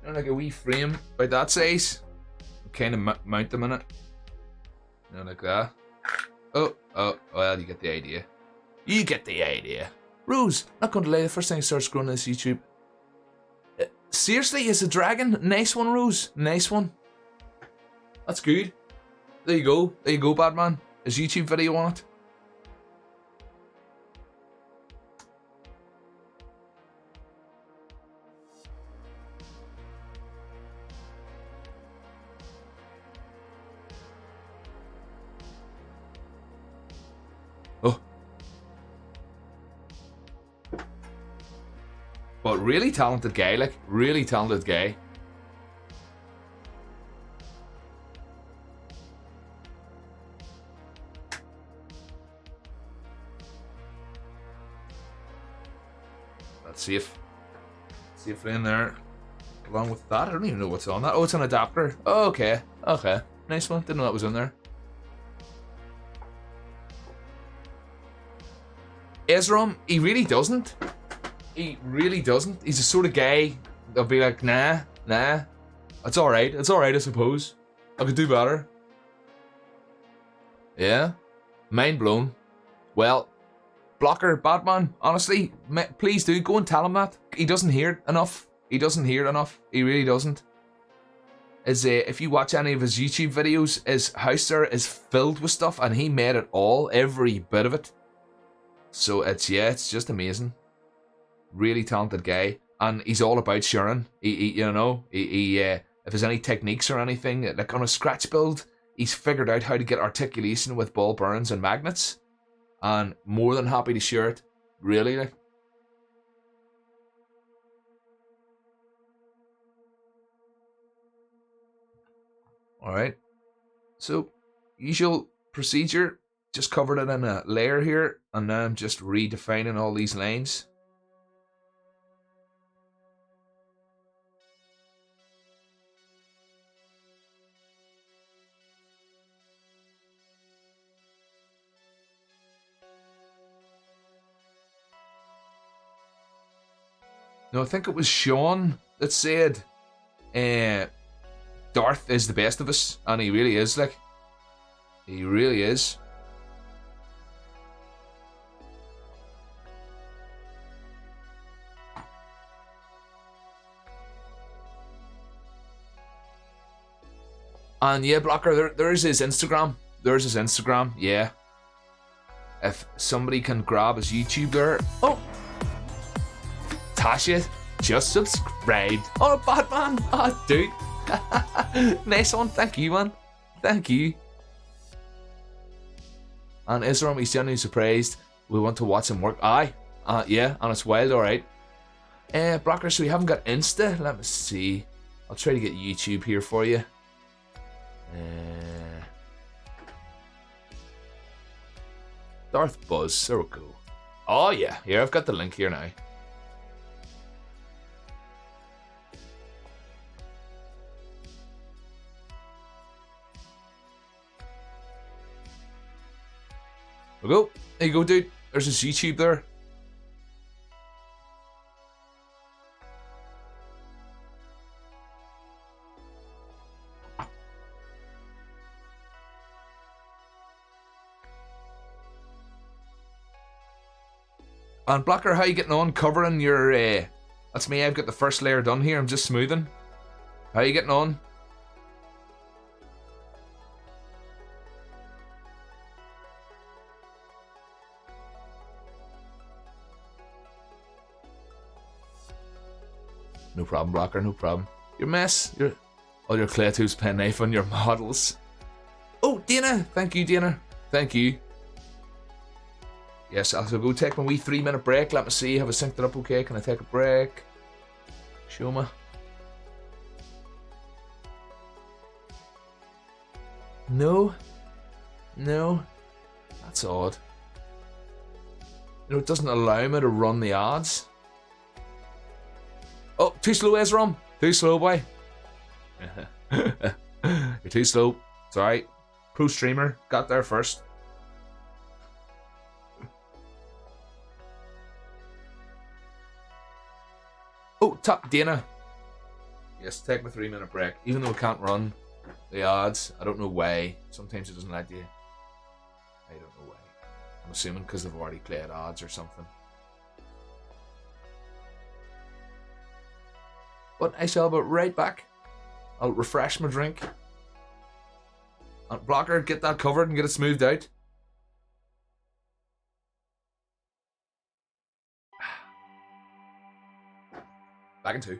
Speaker 1: You know, like a wee frame about that size. Kind of mount them in it. You know, like that. Oh, well, you get the idea. You get the idea. Rose, not going to lie, the first time I started scrolling this YouTube. Seriously, is a dragon? Nice one, Rose. Nice one. That's good. There you go. There you go, Batman. Is YouTube video on it? Oh. But really talented guy, like, really talented guy. Safe in there. Along with that, I don't even know what's on that. Oh, it's an adapter. Oh, okay. Nice one. Didn't know that was in there. Ezram, he really doesn't. He's the sort of guy that'll be like, nah. It's alright, I suppose. I could do better. Yeah. Mind blown. Well, Blocker, Batman, honestly, please do go and tell him that. He doesn't hear it enough. He really doesn't. If you watch any of his YouTube videos, his house there is filled with stuff, and he made it all, every bit of it. So it's just amazing. Really talented guy, and he's all about sharing. If there's any techniques or anything, like on a scratch build, he's figured out how to get articulation with ball bearings and magnets. And more than happy to share it. Really, like. Alright. So, usual procedure. Just covered it in a layer here. And now I'm just redefining all these lines. No, I think it was Sean that said Darth is the best of us, and he really is, like. He really is. And yeah, Blocker, there's his Instagram. Yeah. If somebody can grab his YouTube there. Oh! Tasha just subscribed. Oh, Batman. Oh, dude. Nice one. Thank you, man. Thank you. And Isram, he's genuinely surprised. We want to watch him work. Aye. Yeah, and it's wild, alright. Blocker, so we haven't got Insta. Let me see. I'll try to get YouTube here for you. Darth Buzz. There we go. Oh, yeah. Here, I've got the link here now. There we go. There you go, dude. There's his YouTube there. And Blocker, how you getting on covering your... That's me, I've got the first layer done here. I'm just smoothing. How you getting on? No problem, Blocker, no problem. Your mess. All your Claytoo's penknife on your models. Oh, Dana! Thank you, Dana. Thank you. Yes, I'll go take my wee 3-minute break. Let me see. Have I synced it up okay? Can I take a break? Show me. No. No. That's odd. You know, it doesn't allow me to run the ads. Oh, too slow, Ezrom. Too slow, boy. You're too slow. It's alright. Pro streamer. Got there first. Oh, top Dana. Yes, take my 3-minute break. Even though I can't run the ads, I don't know why. Sometimes it doesn't let you. I don't know why. I'm assuming because they've already played ads or something. But I shall be right back. I'll refresh my drink. And Blocker, get that covered and get it smoothed out. Back in 2.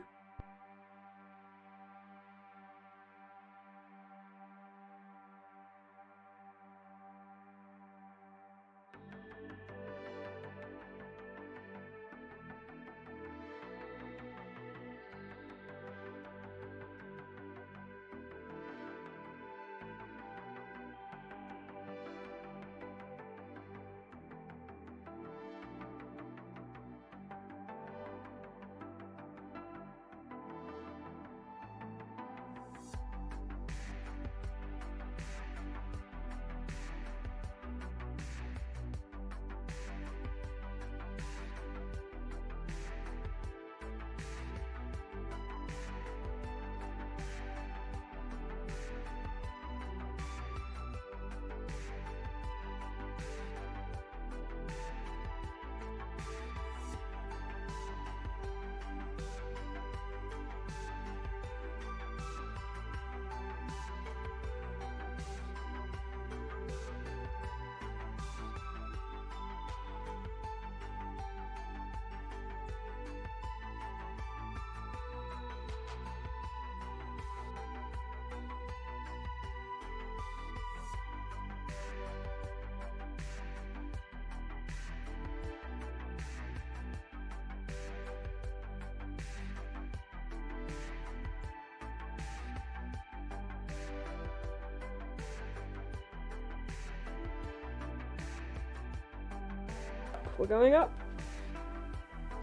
Speaker 4: We're going up.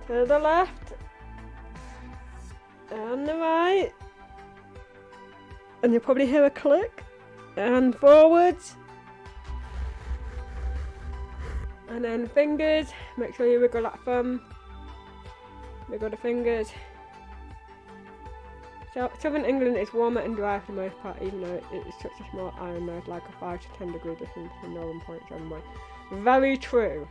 Speaker 4: To the left. And the right. And you'll probably hear a click. And forwards. And then fingers. Make sure you wiggle that thumb. Wiggle the fingers. So, Southern England is warmer and drier for the most part, even though it is such a small island. There's like a 5 to 10 degree difference from northern points anyway. Very true.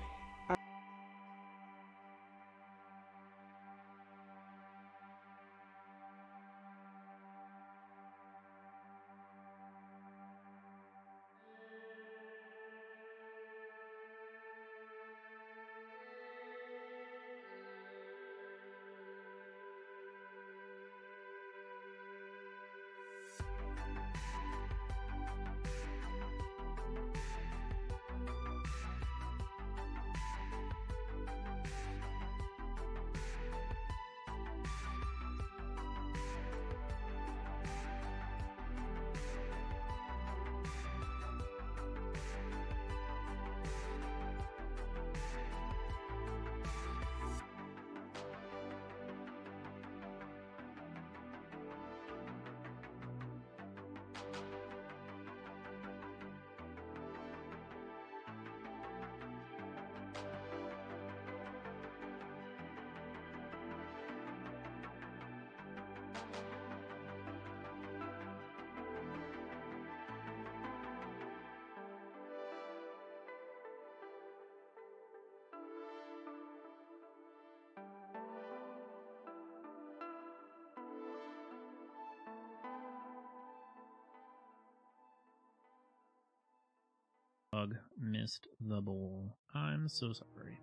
Speaker 5: dog missed the bowl. I'm so sorry.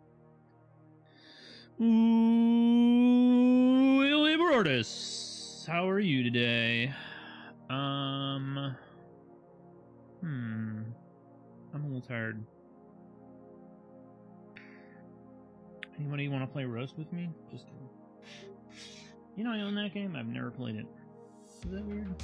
Speaker 5: Ooh, Illibertus, how are you today? I'm a little tired. Anybody want to play Roast with me? Just kidding. You know I own that game? I've never played it. Is that weird?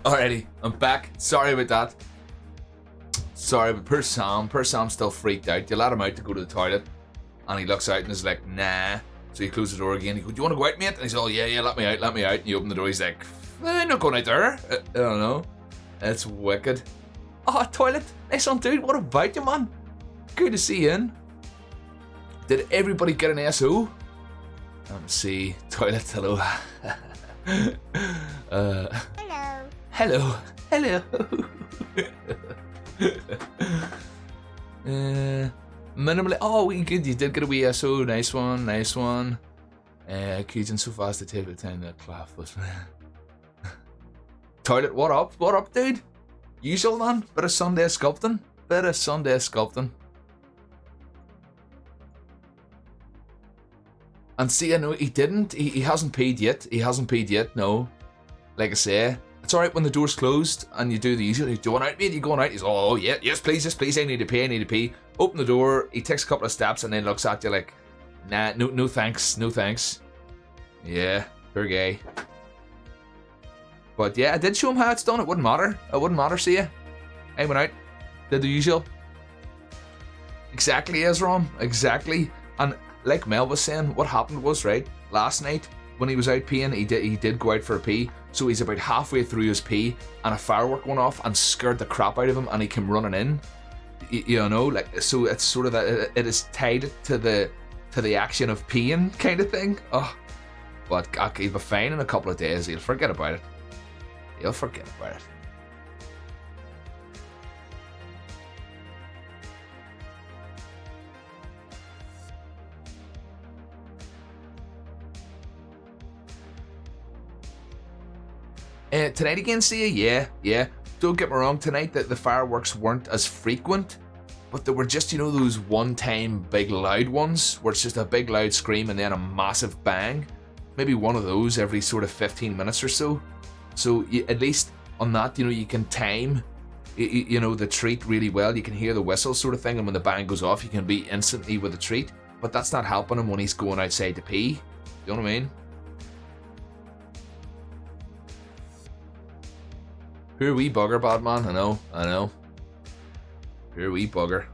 Speaker 1: Alrighty, I'm back. Sorry about that. Sorry, but poor Sam's still freaked out. You let him out to go to the toilet, and he looks out and is like, nah. So he closes the door again. He goes, do you want to go out, mate? And he's all, yeah, let me out. And you open the door, he's like, I'm not going out there. I don't know. It's wicked. Oh, toilet. Nice one, dude. What about you, man? Good to see you in. Did everybody get an SO? Let me see. Toilet, hello. Hello. Minimally. Oh, you did get a wee SO. Nice one. Cajun so fast to take the time that clap was. Toilet, what up, dude? Usual, man. Bit of Sunday sculpting. And see, I know he didn't. He hasn't paid yet. No. Like I say, it's alright when the door's closed and you do the usual. Do you want out, mate? You going out? He's oh yeah, yes please. I need to pee. Open the door. He takes a couple of steps and then looks at you like, nah, no thanks. Yeah, poor guy. But yeah, I did show him how it's done. It wouldn't matter. See ya. I went out, did the usual. Exactly, Ezra. Exactly. And like Mel was saying, what happened was, right, last night when he was out peeing, he did go out for a pee. So he's about halfway through his pee, and a firework went off and scared the crap out of him, and he came running in. You know, like, so it's sort of that it is tied to the action of peeing kind of thing. Oh, but he'll be fine in a couple of days. He'll forget about it. Tonight again, see ya? Yeah. Don't get me wrong, tonight the fireworks weren't as frequent, but they were just, you know, those one-time big loud ones, where it's just a big loud scream and then a massive bang. Maybe one of those every sort of 15 minutes or so. So at least on that, you know, you can time, you know, the treat really well. You can hear the whistle sort of thing, and when the bang goes off, you can be instantly with the treat. But that's not helping him when he's going outside to pee. You know what I mean? Poor wee bugger, bad man. I know. Poor wee bugger.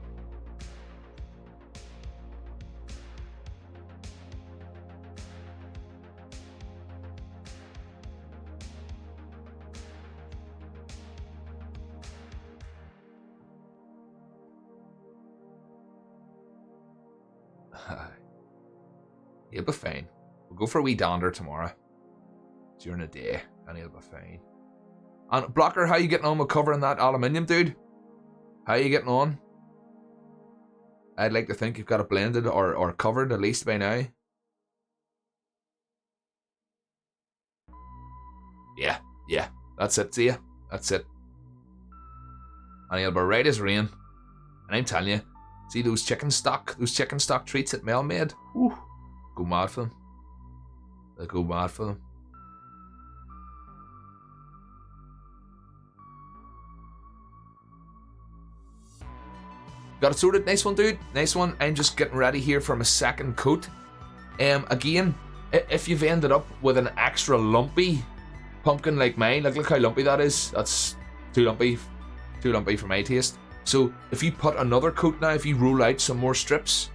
Speaker 1: He'll be fine. We'll go for a wee dander tomorrow during the day, and he'll be fine. And Blocker, how you getting on with covering that aluminium, dude? How you getting on? I'd like to think you've got it blended or covered at least by now. Yeah, that's it, see ya. That's it. And he'll be right as rain. And I'm telling you, see those chicken stock treats that Mel made? Woo, go mad for them. They'll go mad for them. Got it sorted. Nice one, dude. Nice one. I'm just getting ready here for my second coat. Again, if you've ended up with an extra lumpy pumpkin like mine, like look how lumpy that is. That's too lumpy for my taste. So if you put another coat now, if you roll out some more strips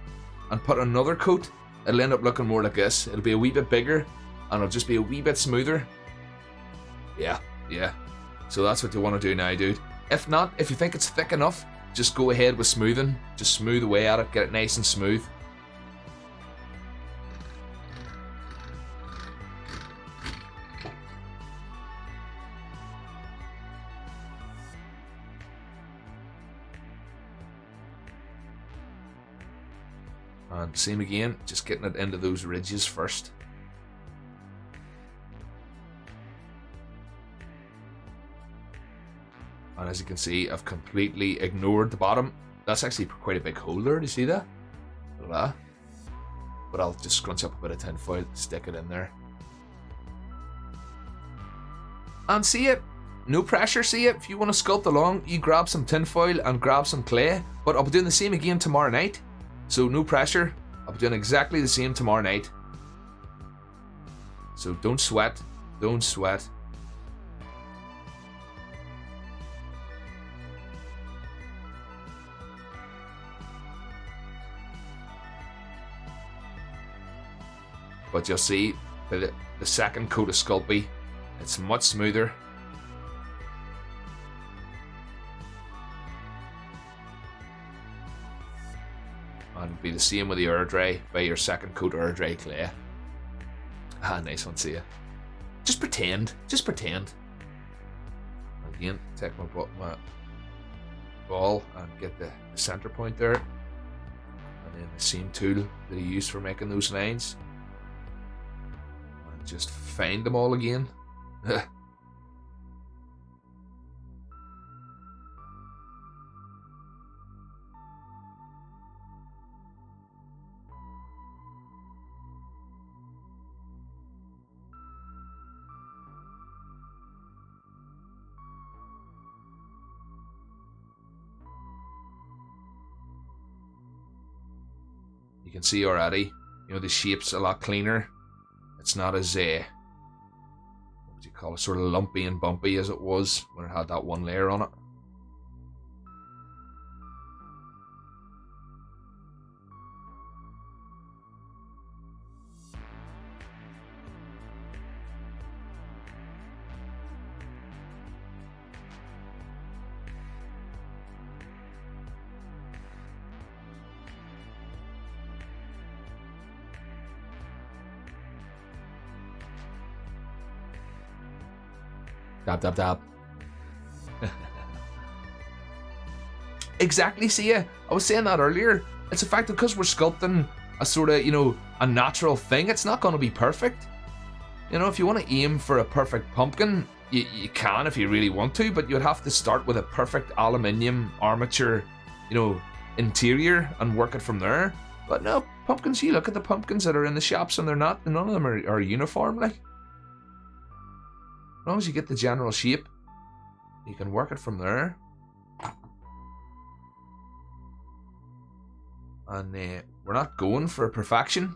Speaker 1: and put another coat, it'll end up looking more like this. It'll be a wee bit bigger and it'll just be a wee bit smoother. Yeah. So that's what you want to do now, dude. If not, if you think it's thick enough, just go ahead with smoothing. Just smooth away at it, get it nice and smooth. And same again, just getting it into those ridges first. And as you can see, I've completely ignored the bottom. That's actually quite a big hole there, do you see that? Look at that. But I'll just scrunch up a bit of tin foil, stick it in there. And see it? No pressure, see it? If you want to sculpt along, you grab some tin foil and grab some clay. But I'll be doing the same again tomorrow night. So no pressure. I'll be doing exactly the same tomorrow night. So don't sweat. Don't sweat. But you'll see the second coat of Sculpey, it's much smoother. And it'll be the same with the air dry by your second coat air dry clay. Ah, nice one, see ya. Just pretend. Just pretend. Again, take my ball and get the center point there. And then the same tool that he used for making those lines. And just find them all again. You can see already, you know, the shape's a lot cleaner. It's not as, what do you call it, sort of lumpy and bumpy as it was when it had that one layer on it. Dab, dab, dab. Exactly, see ya. I was saying that earlier. It's a fact that because we're sculpting a sort of, you know, a natural thing, it's not going to be perfect. You know, if you want to aim for a perfect pumpkin, you can if you really want to, but you'd have to start with a perfect aluminium armature, you know, interior and work it from there. But no, pumpkins, you look at the pumpkins that are in the shops and none of them are uniform, like. As long as you get the general shape, you can work it from there. And we're not going for perfection.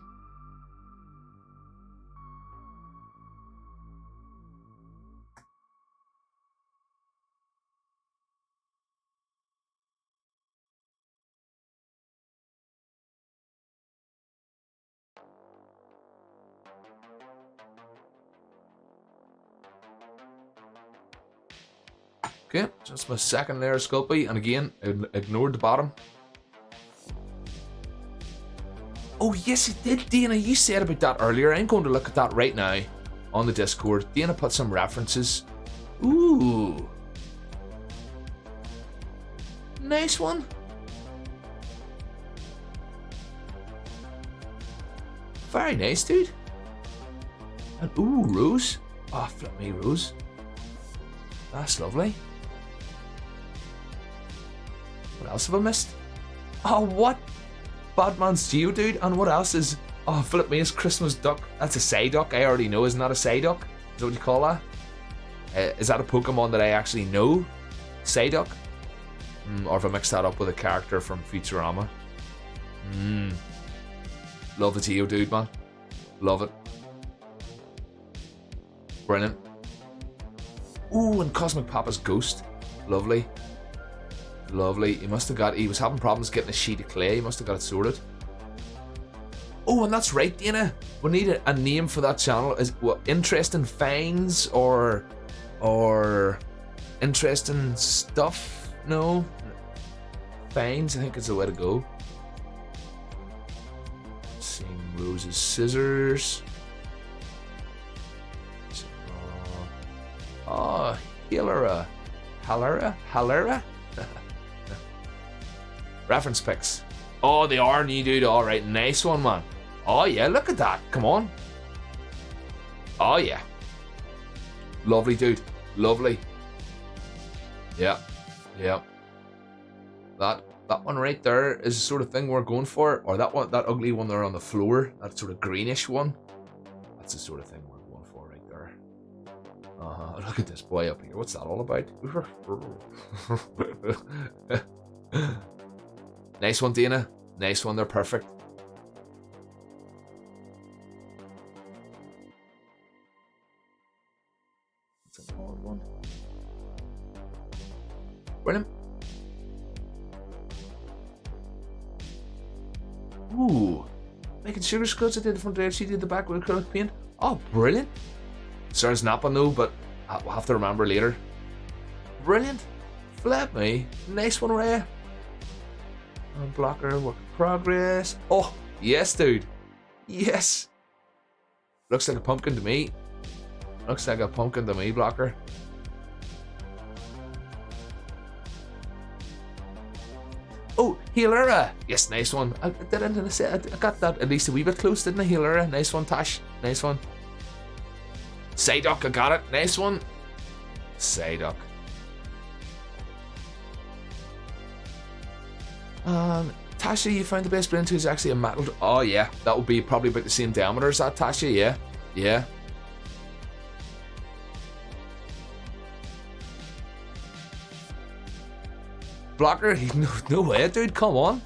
Speaker 1: Okay, so that's my second layer of Sculpey, and again, ignored the bottom. Oh yes, it did, Dana. You said about that earlier. I'm going to look at that right now on the Discord. Dana put some references. Ooh, nice one. Very nice, dude. And ooh, Rose. Oh, flip me, Rose. That's lovely. What else have I missed? Oh, what? Batman's Geodude, and what else is... Oh, flip me, it's Christmas Duck. That's a Psyduck, I already know. Isn't that a Psyduck? Is that what you call that? Is that a Pokemon that I actually know? Psyduck? Or if I mixed that up with a character from Futurama. Love the Geodude, man. Love it. Brilliant. Ooh, and Cosmic Papa's Ghost. Lovely. Lovely. He was having problems getting a sheet of clay. He must have got it sorted. Oh, and that's right, Dana. We need a name for that channel. Is what, Interesting Finds or interesting stuff. No. Finds, I think is the way to go. Seeing Rose's scissors. Oh, Hilera. Halera? Reference pics. Oh, they are new, dude. Alright, nice one, man. Oh, yeah, look at that. Come on. Oh, yeah. Lovely, dude. Lovely. Yeah. Yeah. That one right there is the sort of thing we're going for. Or that one, that ugly one there on the floor. That sort of greenish one. That's the sort of thing we're going for right there. Look at this boy up here. What's that all about? Nice one, Dana. Nice one. They're perfect. That's an odd one. Brilliant. Ooh. Making sugar scuds. I did the front edge. She did the back with acrylic paint. Oh, brilliant. Starts napping though, but we'll have to remember later. Brilliant. Flip me. Nice one, Ray. Blocker, work in progress. Oh, yes, dude. Yes. Looks like a pumpkin to me. Looks like a pumpkin to me, Blocker. Oh, Healera. Yes, nice one. I got that at least a wee bit close, didn't I? Healera. Nice one, Tash. Nice one. Psyduck, I got it. Nice one. Psyduck. Tasha, you found the best blend is actually a metal. Oh yeah, that would be probably about the same diameter as that, Tasha. Yeah, yeah. Blocker, no way, dude. Come on.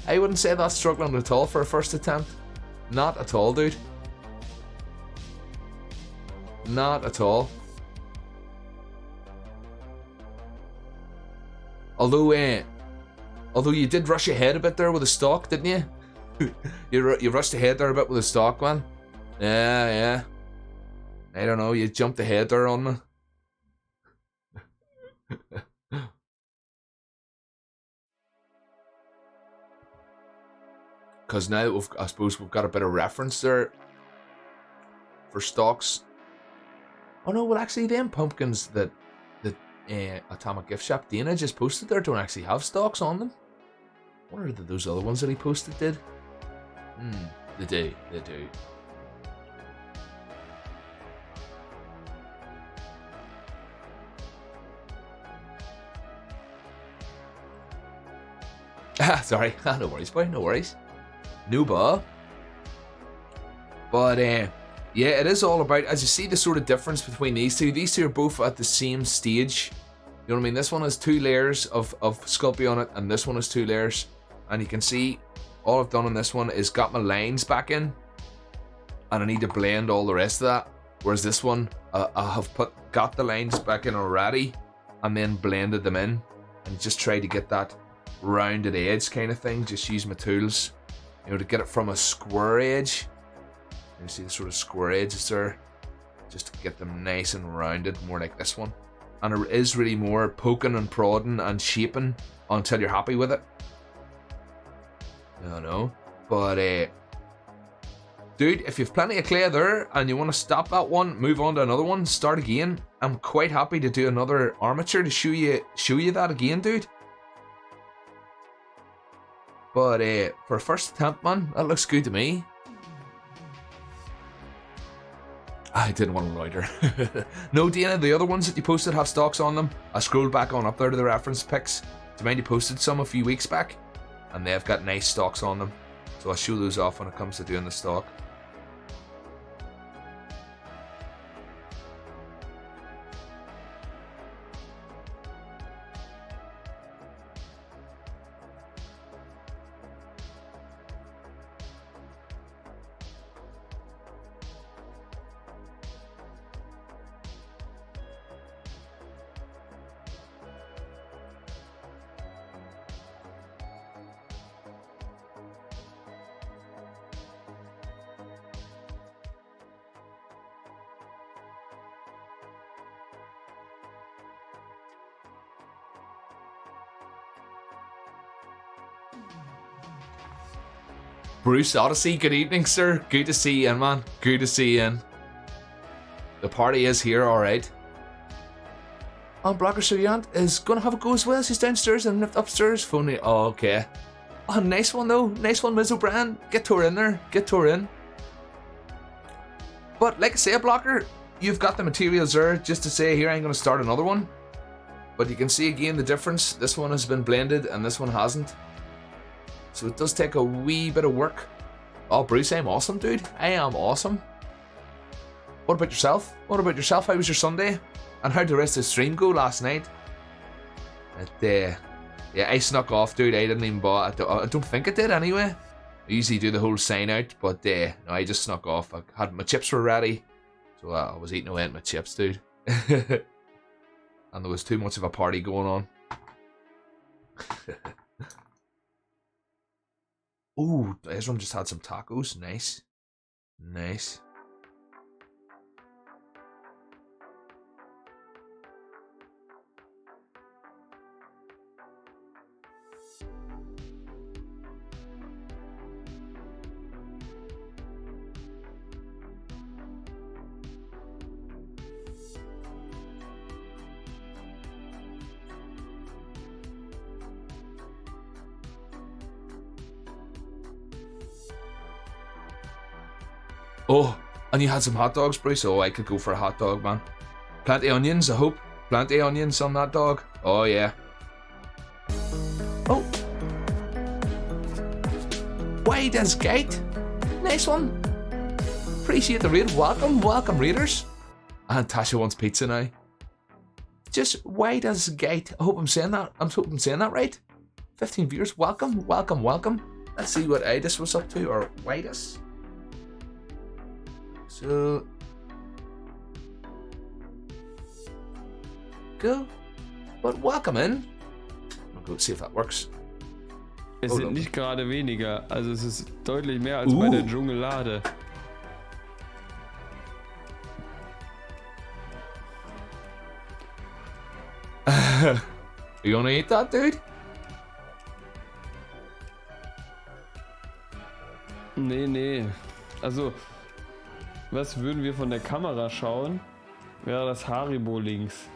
Speaker 1: I wouldn't say that's struggling at all for a first attempt. Not at all, dude. Not at all. Although you did rush ahead a bit there with the stock, didn't you? you rushed ahead there a bit with the stock, man. Yeah. I don't know, you jumped ahead there on me. Because now I suppose we've got a bit of reference there for stocks. Oh no, well actually them pumpkins that Atomic Gift Shop Dana just posted there don't actually have stocks on them. I wonder if those other ones that he posted did. They do. Sorry. No worries, boy. No worries. Nuba. But yeah, it is all about, as you see the sort of difference between these two. These two are both at the same stage. You know what I mean? This one has 2 layers of Sculpey on it, and this one has 2 layers. And you can see all I've done on this one is got my lines back in, and I need to blend all the rest of that. Whereas this one, I have got the lines back in already, and then blended them in, and just tried to get that rounded edge kind of thing. Just use my tools, you know, to get it from a square edge. You see the sort of square edges there, just to get them nice and rounded, more like this one. And it is really more poking and prodding and shaping until you're happy with it. I don't know, but dude, if you've plenty of clay there and you want to stop that one, move on to another one, start again. I'm quite happy to do another armature to show you that again, dude. But for a first attempt, man, that looks good to me. I didn't want to loiter. No, Dana, the other ones that you posted have stocks on them. I scrolled back on up there to the reference pics. Do you mind you posted some a few weeks back? And they've got nice stocks on them. So I'll show those off when it comes to doing the stock. Bruce Odyssey, good evening, sir. Good to see you in, man. Good to see you in. The party is here, alright. Blocker, so your aunt is gonna have a go as well. She's downstairs and upstairs phoning. Oh, okay. Oh, nice one though. Nice one, Ms. O'Brien. Get to her in there. Get to her in. But like I say, Blocker, you've got the materials there. Just to say here, I'm gonna start another one. But you can see again the difference. This one has been blended and this one hasn't. So it does take a wee bit of work. Oh, Bruce, I'm awesome, dude. I am awesome. What about yourself? What about yourself? How was your Sunday? And how'd the rest of the stream go last night? Yeah, I snuck off, dude. I didn't even bother. I don't think I did anyway. I usually do the whole sign out, but no, I just snuck off. I had my chips were ready, so I was eating away at my chips, dude. And there was too much of a party going on. Ooh, Ezra just had some tacos. Nice. Nice. Oh, and you had some hot dogs, Bruce? Oh, I could go for a hot dog, man. Plenty of onions, I hope. Plenty of onions on that dog. Oh, yeah. Oh. Wide as gate. Nice one. Appreciate the raid. Welcome, welcome, raiders. And Tasha wants pizza now. Just wide as gate. I hope I'm saying that. I'm hoping I'm saying that right. 15 viewers. Welcome, welcome, welcome. Let's see what Idis was up to, or Widus. So, go, but welcome in. I'll go see if that works.
Speaker 6: Es sind nicht gerade weniger, also es ist deutlich mehr als bei der Dschungellade.
Speaker 1: You gonna eat that, dude?
Speaker 6: Nee. Also, was würden wir von der Kamera schauen? Wäre das Haribo links.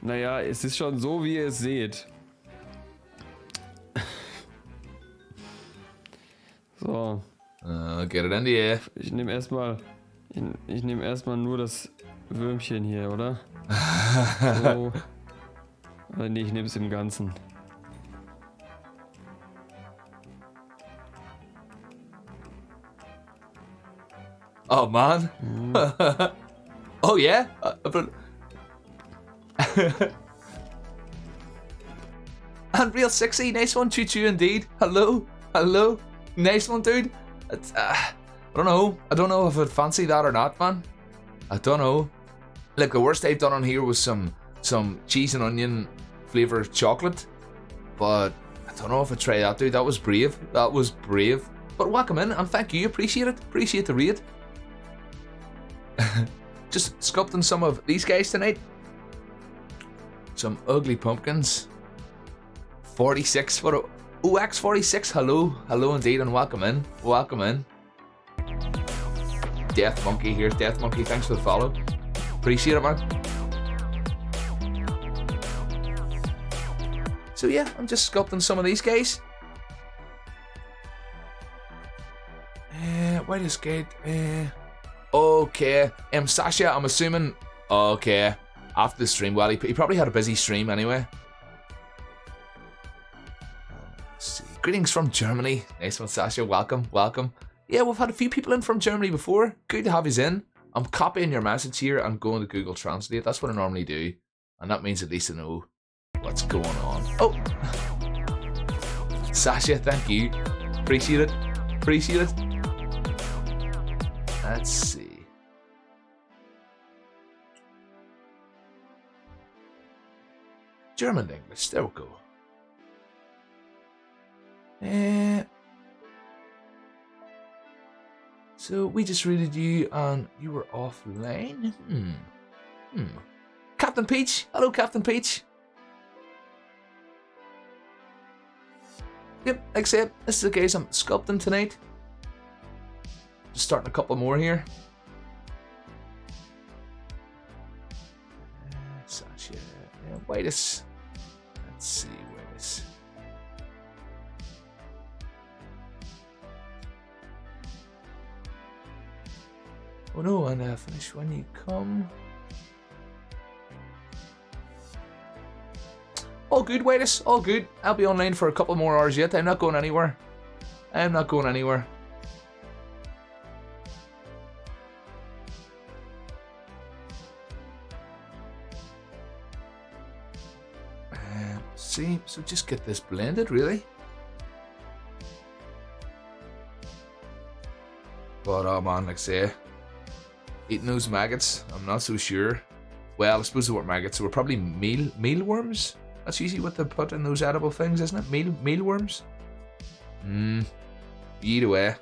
Speaker 6: Naja, es ist schon so, wie ihr es seht. So.
Speaker 1: Get it in the air.
Speaker 6: Ich nehme erstmal nur das Würmchen hier, oder? So. Nee, ich nehme es im Ganzen.
Speaker 1: Oh man. Oh yeah. Unreal 60, nice one, choo indeed. Hello. Nice one, dude. I don't know if I'd fancy that or not, man. I don't know. Like, the worst I've done on here was some cheese and onion flavored chocolate, but I don't know if I'd try that, dude. That was brave. But welcome in and thank you. Appreciate it. Appreciate the raid. Just sculpting some of these guys tonight. Some ugly pumpkins. 46. What a OX46. Hello indeed, and welcome in. Death Monkey, here's Death Monkey. Thanks for the follow. Appreciate it, man. So yeah, I'm just sculpting some of these guys. Why this gate? Okay. Sasha, I'm assuming. Okay. After the stream, well, he probably had a busy stream anyway. Let's see. Greetings from Germany. Nice one, Sasha. Welcome. Yeah, we've had a few people in from Germany before. Good to have you in. I'm copying your message here and going to Google Translate. That's what I normally do. And that means at least I know what's going on. Oh! Sasha, thank you. Appreciate it. Let's see. German to English, there we go. So we just raided you and you were offline? Captain Peach! Hello, Captain Peach! Yep, like I said, this is the guys I'm sculpting tonight. Just starting a couple more here. Sasha, Whitus. Let's see, Whitus. Oh no, and finish when you come. All good, Whitus, all good. I'll be online for a couple more hours yet. I'm not going anywhere. I'm not going anywhere. See, so just get this blended, really. But oh man, like I say, eating those maggots, I'm not so sure. Well, I suppose they weren't maggots, they were probably mealworms. That's usually what they put in those edible things, isn't it? Mealworms? Eat away.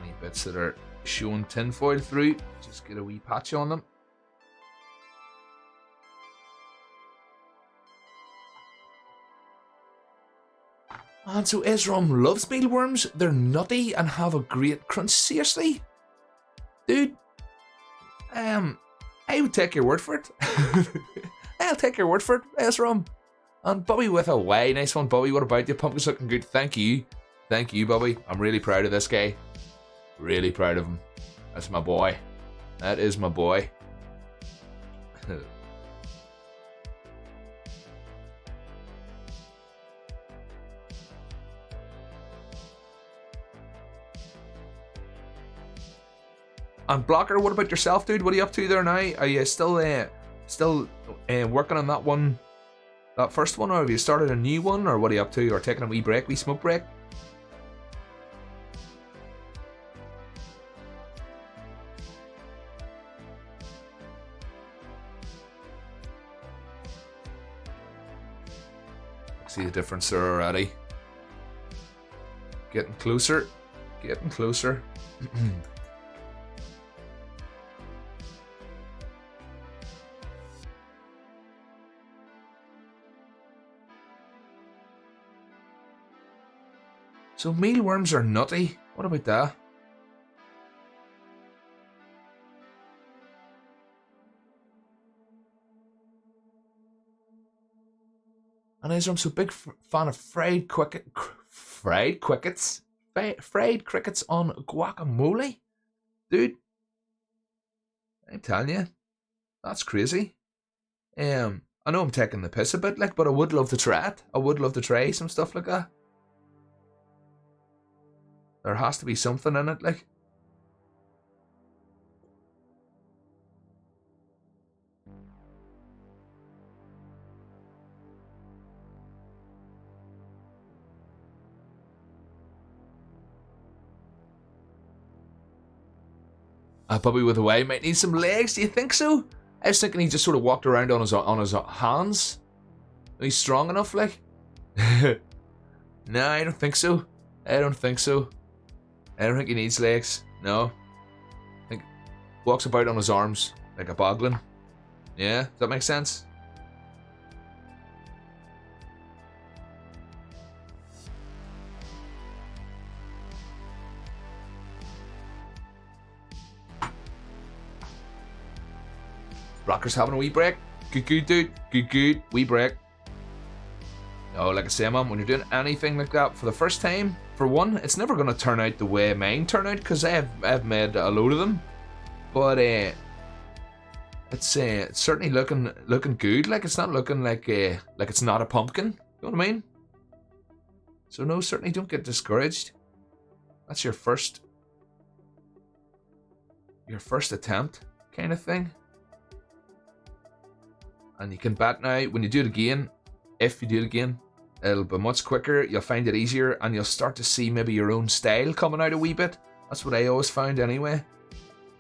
Speaker 1: Any bits that are showing tinfoil through, just get a wee patch on them. And so Ezrom loves mealworms. They're nutty and have a great crunch. Seriously? Dude, I would take your word for it. I'll take your word for it, Ezrom. And Bobby with a Y. Nice one, Bobby. What about you? Pumpkin's looking good. Thank you. Thank you, Bobby. I'm really proud of this guy. Really proud of him. That's my boy. That is my boy. And Blocker, what about yourself, dude? What are you up to there now? Are you still working on that one, that first one, or have you started a new one, or what are you up to? Or taking a wee break, wee smoke break? See the difference there already. Getting closer. Getting closer. So mealworms are nutty. What about that? And I'm so big fan of fried crickets on guacamole, dude. I'm telling you, that's crazy. I know I'm taking the piss a bit, like, but I would love to try it. I would love to try some stuff like that. There has to be something in it, like. Bobby with a Y might need some legs. Do you think so? I was thinking he just sort of walked around on his hands. He's strong enough, like. No, I don't think so. I don't think so. I don't think he needs legs. No. I think walks about on his arms like a boglin. Yeah, does that make sense? Rocker's having a wee break. Good, dude. Good. Wee break. No, like I say, man, when you're doing anything like that for the first time, for one, it's never going to turn out the way mine turn out, because I've made a load of them. But it's certainly looking good. Like, it's not looking like it's not a pumpkin. You know what I mean? So no, certainly don't get discouraged. That's your first attempt, kind of thing. And you can bet now, when you do it again, if you do it again, it'll be much quicker, you'll find it easier, and you'll start to see maybe your own style coming out a wee bit. That's what I always found anyway.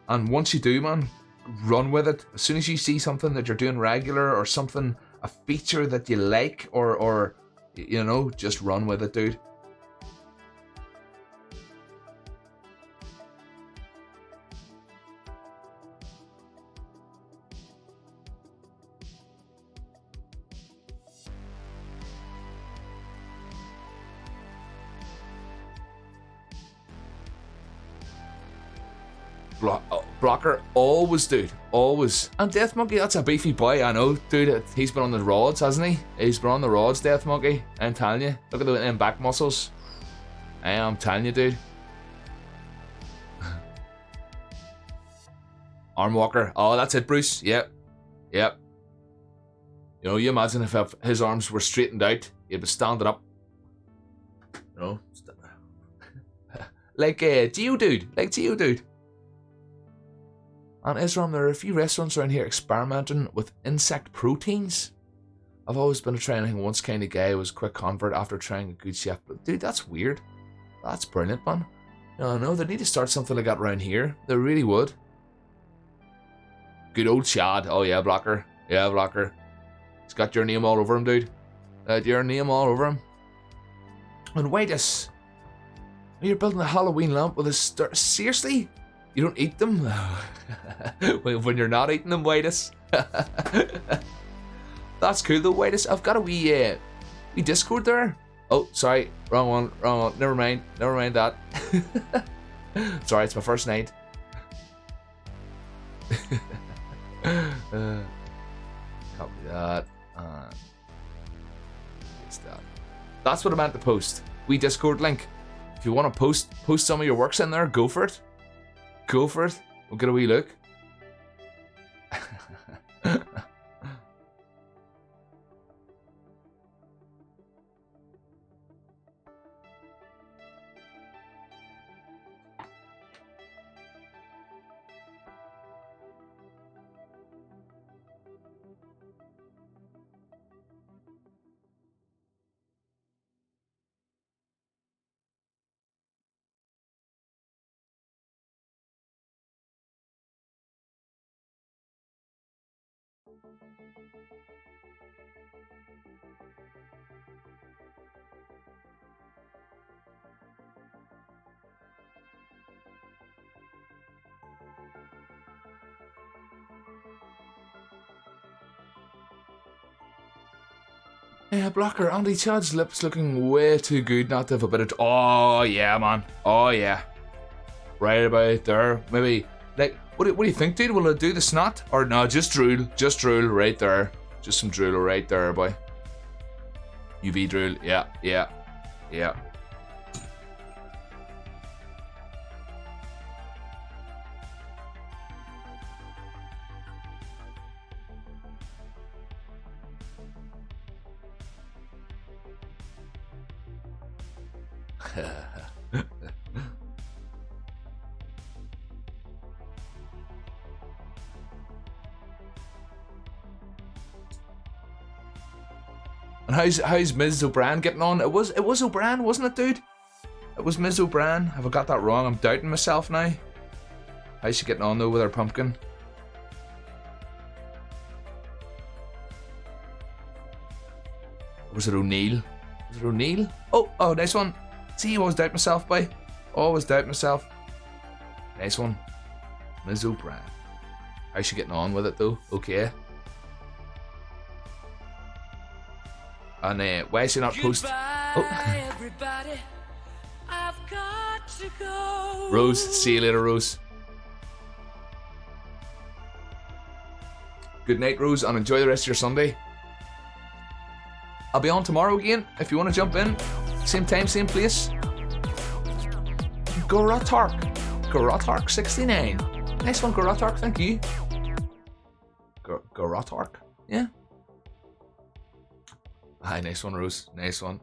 Speaker 1: And once you do, man, run with it. As soon as you see something that you're doing regular, or something, a feature that you like, or you know, just run with it, dude. Blocker, always, dude, always. And Death Monkey, that's a beefy boy, I know, dude. He's been on the rods, hasn't he? He's been on the rods, Death Monkey. I'm telling you. Look at them back muscles. I'm telling you, dude. Arm walker. Oh, that's it, Bruce. Yep. Yep. You know, you imagine if his arms were straightened out, he'd be standing up. You know? Like Geodude. Like Geodude. And Isram, there are a few restaurants around here experimenting with insect proteins. I've always been a try anything once kind of guy who was a quick convert after trying a good chef. But dude, that's weird. That's brilliant, man. No, they need to start something like that around here. They really would. Good old Chad. Oh yeah, Blocker. Yeah, Blocker. He's got your name all over him, dude. Your name all over him. And wait this. You're building a Halloween lamp with a star. Seriously? You don't eat them? When you're not eating them, Whitus. That's cool though, Whitus. I've got a wee Discord there. Oh, sorry. Wrong one. Never mind that. Sorry, it's my first night. Copy that. Paste that. That's what I meant to post. Wee Discord link. If you want to post some of your works in there, go for it. Go for it. We'll get a wee look. Blocker, Andy Chad's lips looking way too good not to have a bit of... Oh, yeah, man. Oh, yeah. Right about there. Maybe, like, what do you think, dude? Will it do the snot? Or no, just drool. Just drool right there. Just some drool right there, boy. UV drool. Yeah. And how's Ms. O'Brien getting on? It was O'Brien, wasn't it, dude? It was Ms. O'Brien. Have I got that wrong? I'm doubting myself now. How's she getting on though with her pumpkin? Or was it O'Neill? Was it O'Neill? Oh, nice one. See, I always doubt myself, boy. Always doubt myself. Nice one. Ms. O'Brien. How's she getting on with it though? Okay. And why is she not post?
Speaker 7: Everybody. I've got to go.
Speaker 1: Rose, see you later, Rose. Good night, Rose, and enjoy the rest of your Sunday. I'll be on tomorrow again if you want to jump in. Same time, same place. Gorotark 69. Nice one, Gorotark. Thank you. Gorotark. Yeah. Hi, nice one, Rose. Nice one.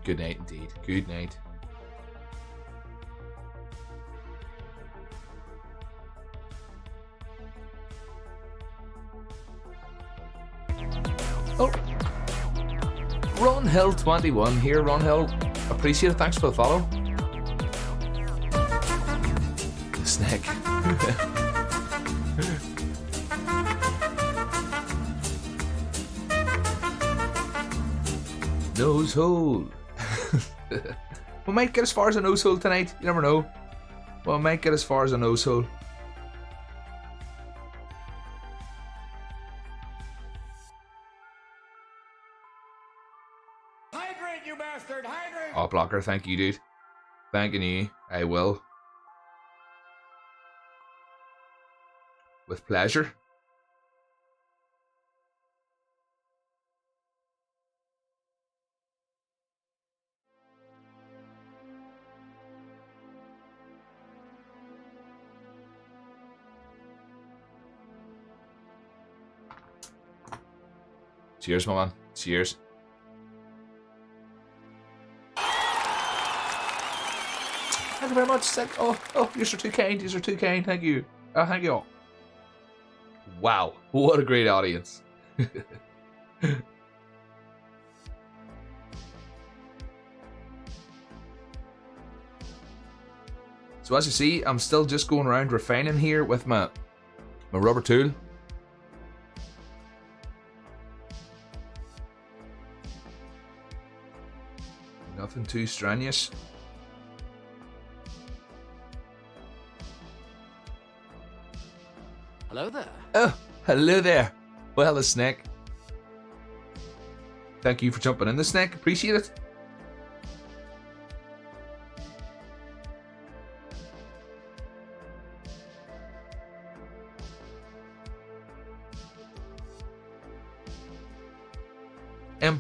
Speaker 1: Good night indeed. Good night. Oh, Ron Hill 21 here. Ron Hill, appreciate it. Thanks for the follow. The snake. Nose hole. We might get as far as a nose hole tonight. You never know. Well, we might get as far as a nose hole.
Speaker 7: Hydrate, you bastard! Hydrate!
Speaker 1: Oh, blocker, thank you, dude. Thanking you. I will. With pleasure. Cheers, my man. Cheers. Thank you very much. Oh, you're too kind. You're too kind. Thank you. Thank you all. Wow, what a great audience. So as you see, I'm still just going around refining here with my rubber tool. Nothing too strenuous.
Speaker 7: Hello there.
Speaker 1: Oh, hello there. Well, the snake. Thank you for jumping in, the snake. Appreciate it.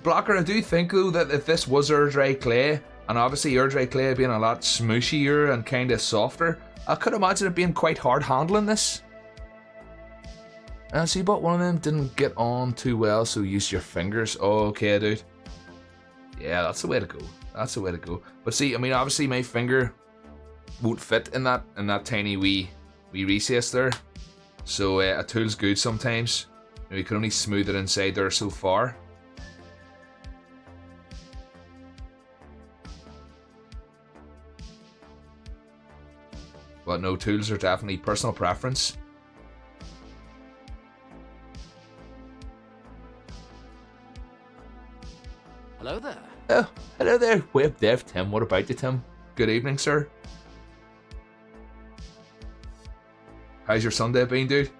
Speaker 1: Blocker, I do think though that if this was air dry clay, and obviously air dry clay being a lot smooshier and kind of softer, I could imagine it being quite hard handling this. See, but one of them didn't get on too well, so use your fingers. Okay, dude. Yeah, that's the way to go. That's the way to go. But see, I mean, obviously my finger won't fit in that tiny wee recess there. So a tool's good sometimes. You can only smooth it inside there so far. But no, tools are definitely personal preference.
Speaker 7: Hello there.
Speaker 1: Oh, hello there. Web Dev Tim. What about you, Tim? Good evening, sir. How's your Sunday been, dude?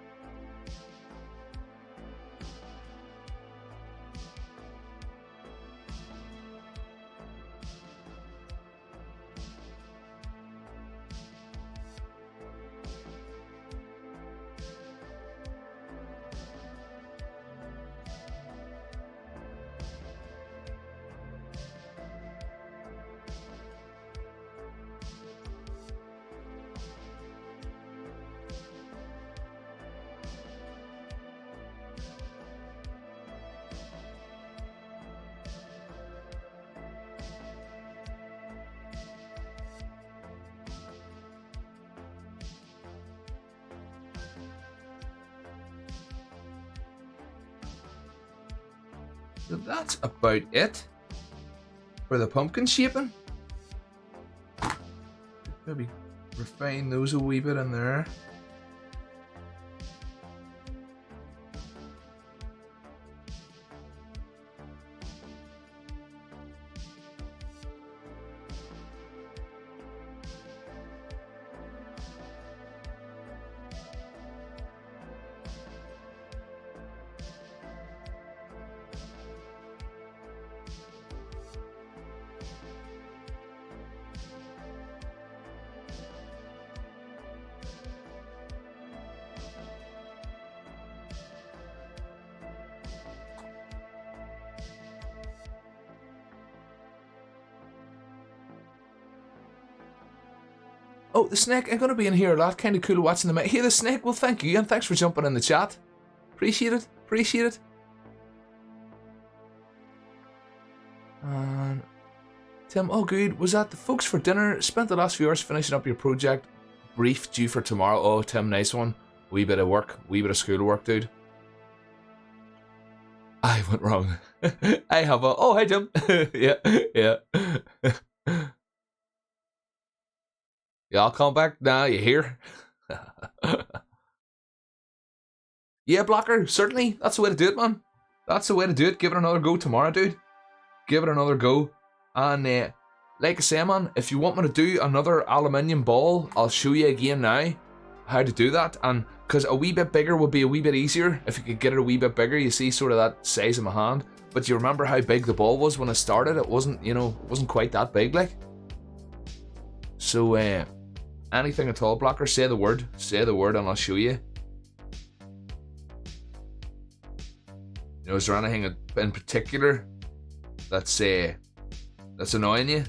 Speaker 1: So that's about it for the pumpkin shaping. Maybe refine those a wee bit in there. Oh, the snake, I'm going to be in here a lot. Kind of cool watching the... Hey, the snake, well, thank you, and thanks for jumping in the chat. Appreciate it. Appreciate it. And Tim, oh good. Was that the folks for dinner? Spent the last few hours finishing up your project. Brief due for tomorrow. Oh, Tim, nice one. Wee bit of work. Wee bit of schoolwork, dude. I went wrong. I have a... Oh, hi, Tim. Yeah, yeah. Yeah, I'll come back now. You hear? Yeah, Blocker, certainly. That's the way to do it, man. That's the way to do it. Give it another go tomorrow, dude. Give it another go. And like I say, man, if you want me to do another aluminium ball, I'll show you again now how to do that. And because a wee bit bigger would be a wee bit easier if you could get it a wee bit bigger. You see sort of that size of my hand. But you remember how big the ball was when I started? It wasn't, you know, it wasn't quite that big, like. So, anything at all, Blocker, say the word. Say the word and I'll show you. You know, is there anything in particular that's annoying you?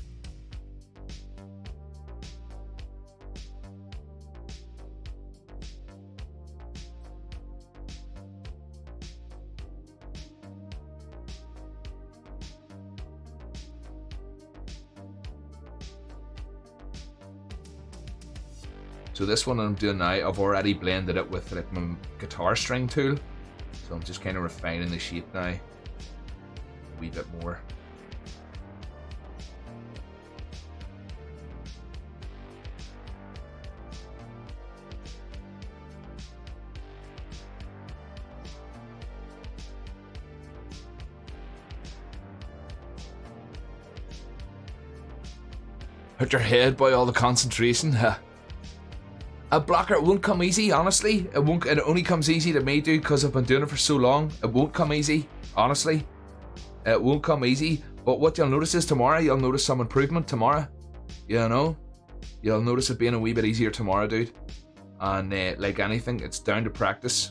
Speaker 1: So this one I'm doing now, I've already blended it with like my guitar string tool. So I'm just kind of refining the shape now a wee bit more. Hurt your head by all the concentration. A Blocker, it won't come easy, honestly. It won't. It only comes easy to me, dude, because I've been doing it for so long. It won't come easy, honestly. It won't come easy. But what you'll notice is tomorrow, you'll notice some improvement tomorrow. You know? You'll notice it being a wee bit easier tomorrow, dude. And like anything, it's down to practice.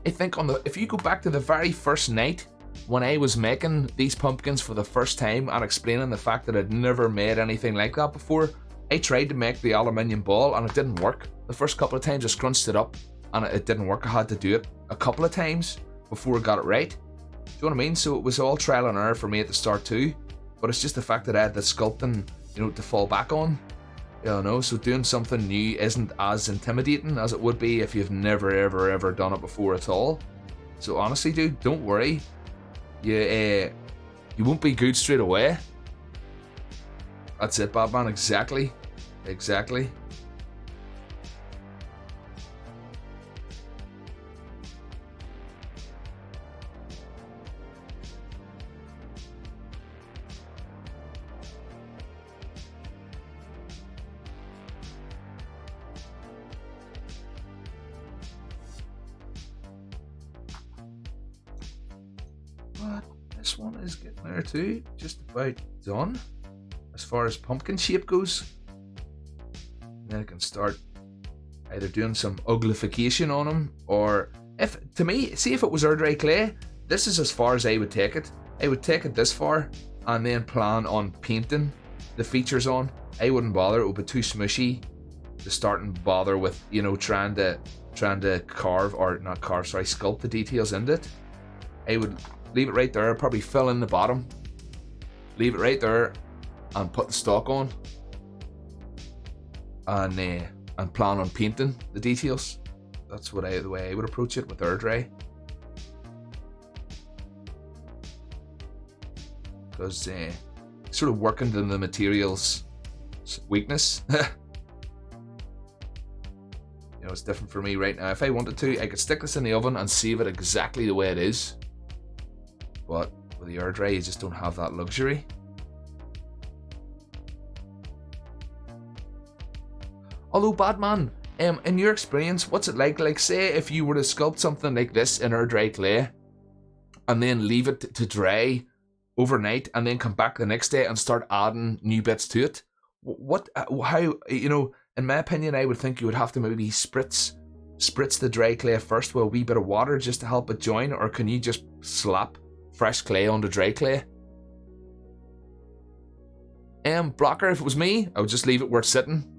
Speaker 1: I think if you go back to the very first night when I was making these pumpkins for the first time and explaining the fact that I'd never made anything like that before, I tried to make the aluminium ball and it didn't work. The first couple of times I scrunched it up and it didn't work. I had to do it a couple of times before I got it right. Do you know what I mean? So it was all trial and error for me at the start too. But it's just the fact that I had the sculpting, you know, to fall back on. You know, so doing something new isn't as intimidating as it would be if you've never ever done it before at all. So honestly, dude, don't worry. You won't be good straight away. That's it, Batman. Exactly. Exactly. But this one is getting there too. Just about done. As far as pumpkin shape goes, then I can start either doing some uglification on them, or if it was air dry clay, this is as far as I would take it. I would take it this far and then plan on painting the features on. I wouldn't bother, it would be too smushy to start and bother with, you know, trying to sculpt the details into it. I would leave it right there, probably fill in the bottom, leave it right there, and put the stock on, and plan on painting the details. That's the way I would approach it with air dry. Because sort of working to the material's weakness. You know, it's different for me right now. If I wanted to, I could stick this in the oven and save it exactly the way it is. But with the air dry, you just don't have that luxury. Although, Batman, in your experience, what's it like? Like, say if you were to sculpt something like this in air dry clay, and then leave it to dry overnight, and then come back the next day and start adding new bits to it. How, you know, in my opinion, I would think you would have to maybe spritz the dry clay first with a wee bit of water just to help it join, or can you just slap fresh clay onto dry clay? Blocker, if it was me, I would just leave it where it's sitting.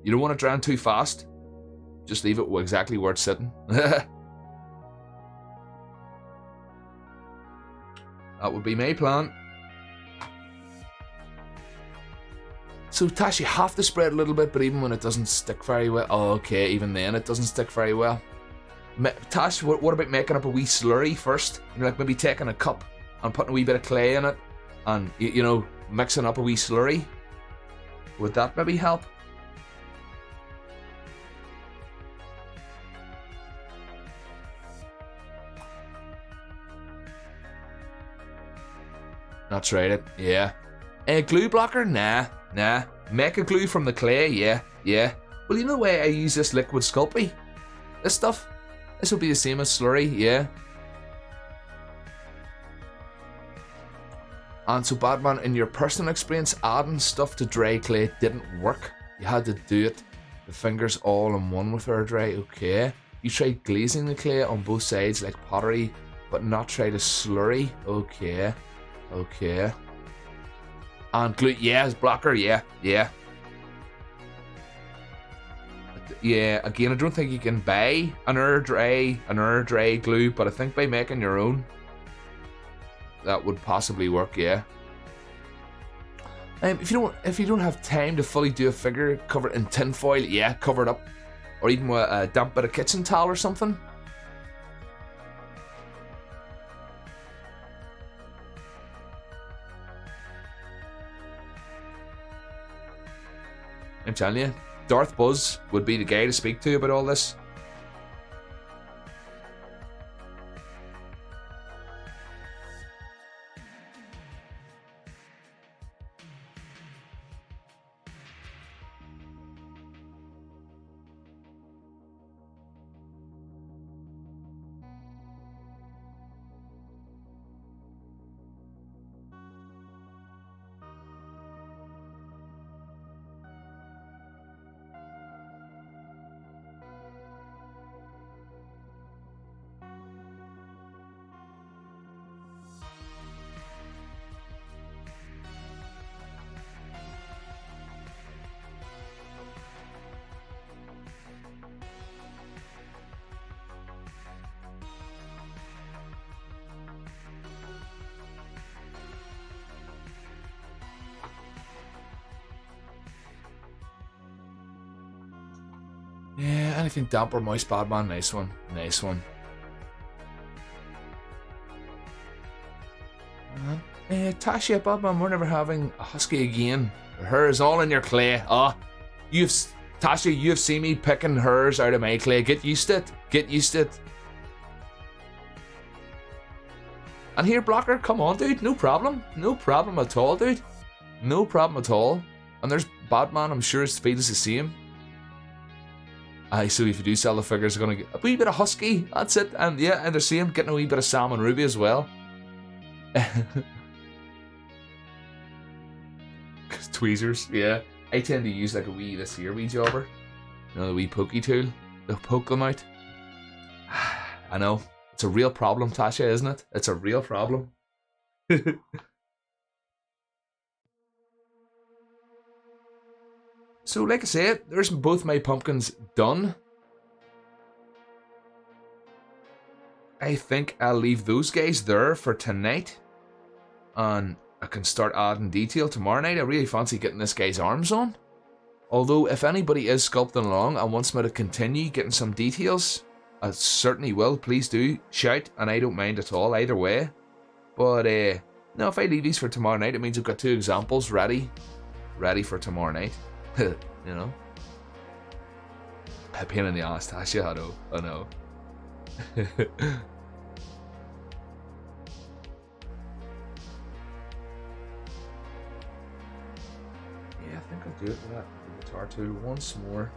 Speaker 1: You don't want it drying too fast. Just leave it exactly where it's sitting. That would be my plan. So Tash, you have to spread a little bit, but even when it doesn't stick very well, oh, okay, even then it doesn't stick very well. Tash, what about making up a wee slurry first? You know, like maybe taking a cup and putting a wee bit of clay in it, and you know, mixing up a wee slurry. Would that maybe help? Not tried it, yeah. A glue blocker? Nah. Make a glue from the clay, yeah. Well, you know the way I use this liquid Sculpey? This stuff? This will be the same as slurry, yeah. And so Batman, in your personal experience, adding stuff to dry clay didn't work. You had to do it, the fingers all in one with air dry, okay. You tried glazing the clay on both sides like pottery, but not try to slurry, okay. And glue, yeah, blocker, yeah. Yeah, again, I don't think you can buy an air dry glue, but I think by making your own, that would possibly work, yeah. If you don't have time to fully do a figure, cover it in tin foil, yeah, cover it up, or even with a damp bit of kitchen towel or something. I'm telling you, Darth Buzz would be the guy to speak to about all this. Yeah, anything damp or moist, Batman, nice one. Tasha, Batman, we're never having a husky again. Her is all in your clay. Tasha, you've seen me picking hers out of my clay. Get used to it. And here, Blocker, come on, dude. No problem at all, dude. No problem at all. And there's Batman, I'm sure his feels the same. Aye, so if you do sell the figures, they're gonna get a wee bit of husky. That's it. And yeah, and they're seeing getting a wee bit of Sam and Ruby as well. Tweezers, yeah. I tend to use like a wee wee jobber. You know, the wee pokey tool. They'll poke them out. I know. It's a real problem, Tasha, isn't it? It's a real problem. So, like I said, there's both my pumpkins done. I think I'll leave those guys there for tonight. And I can start adding detail tomorrow night. I really fancy getting this guy's arms on. Although, if anybody is sculpting along and wants me to continue getting some details, I certainly will. Please do shout, and I don't mind at all either way. But, no, if I leave these for tomorrow night, it means I've got 2 examples ready for tomorrow night. You know, a pain in the ass, Tasha. I know. Yeah, I think I'll do it with that guitar tool once more.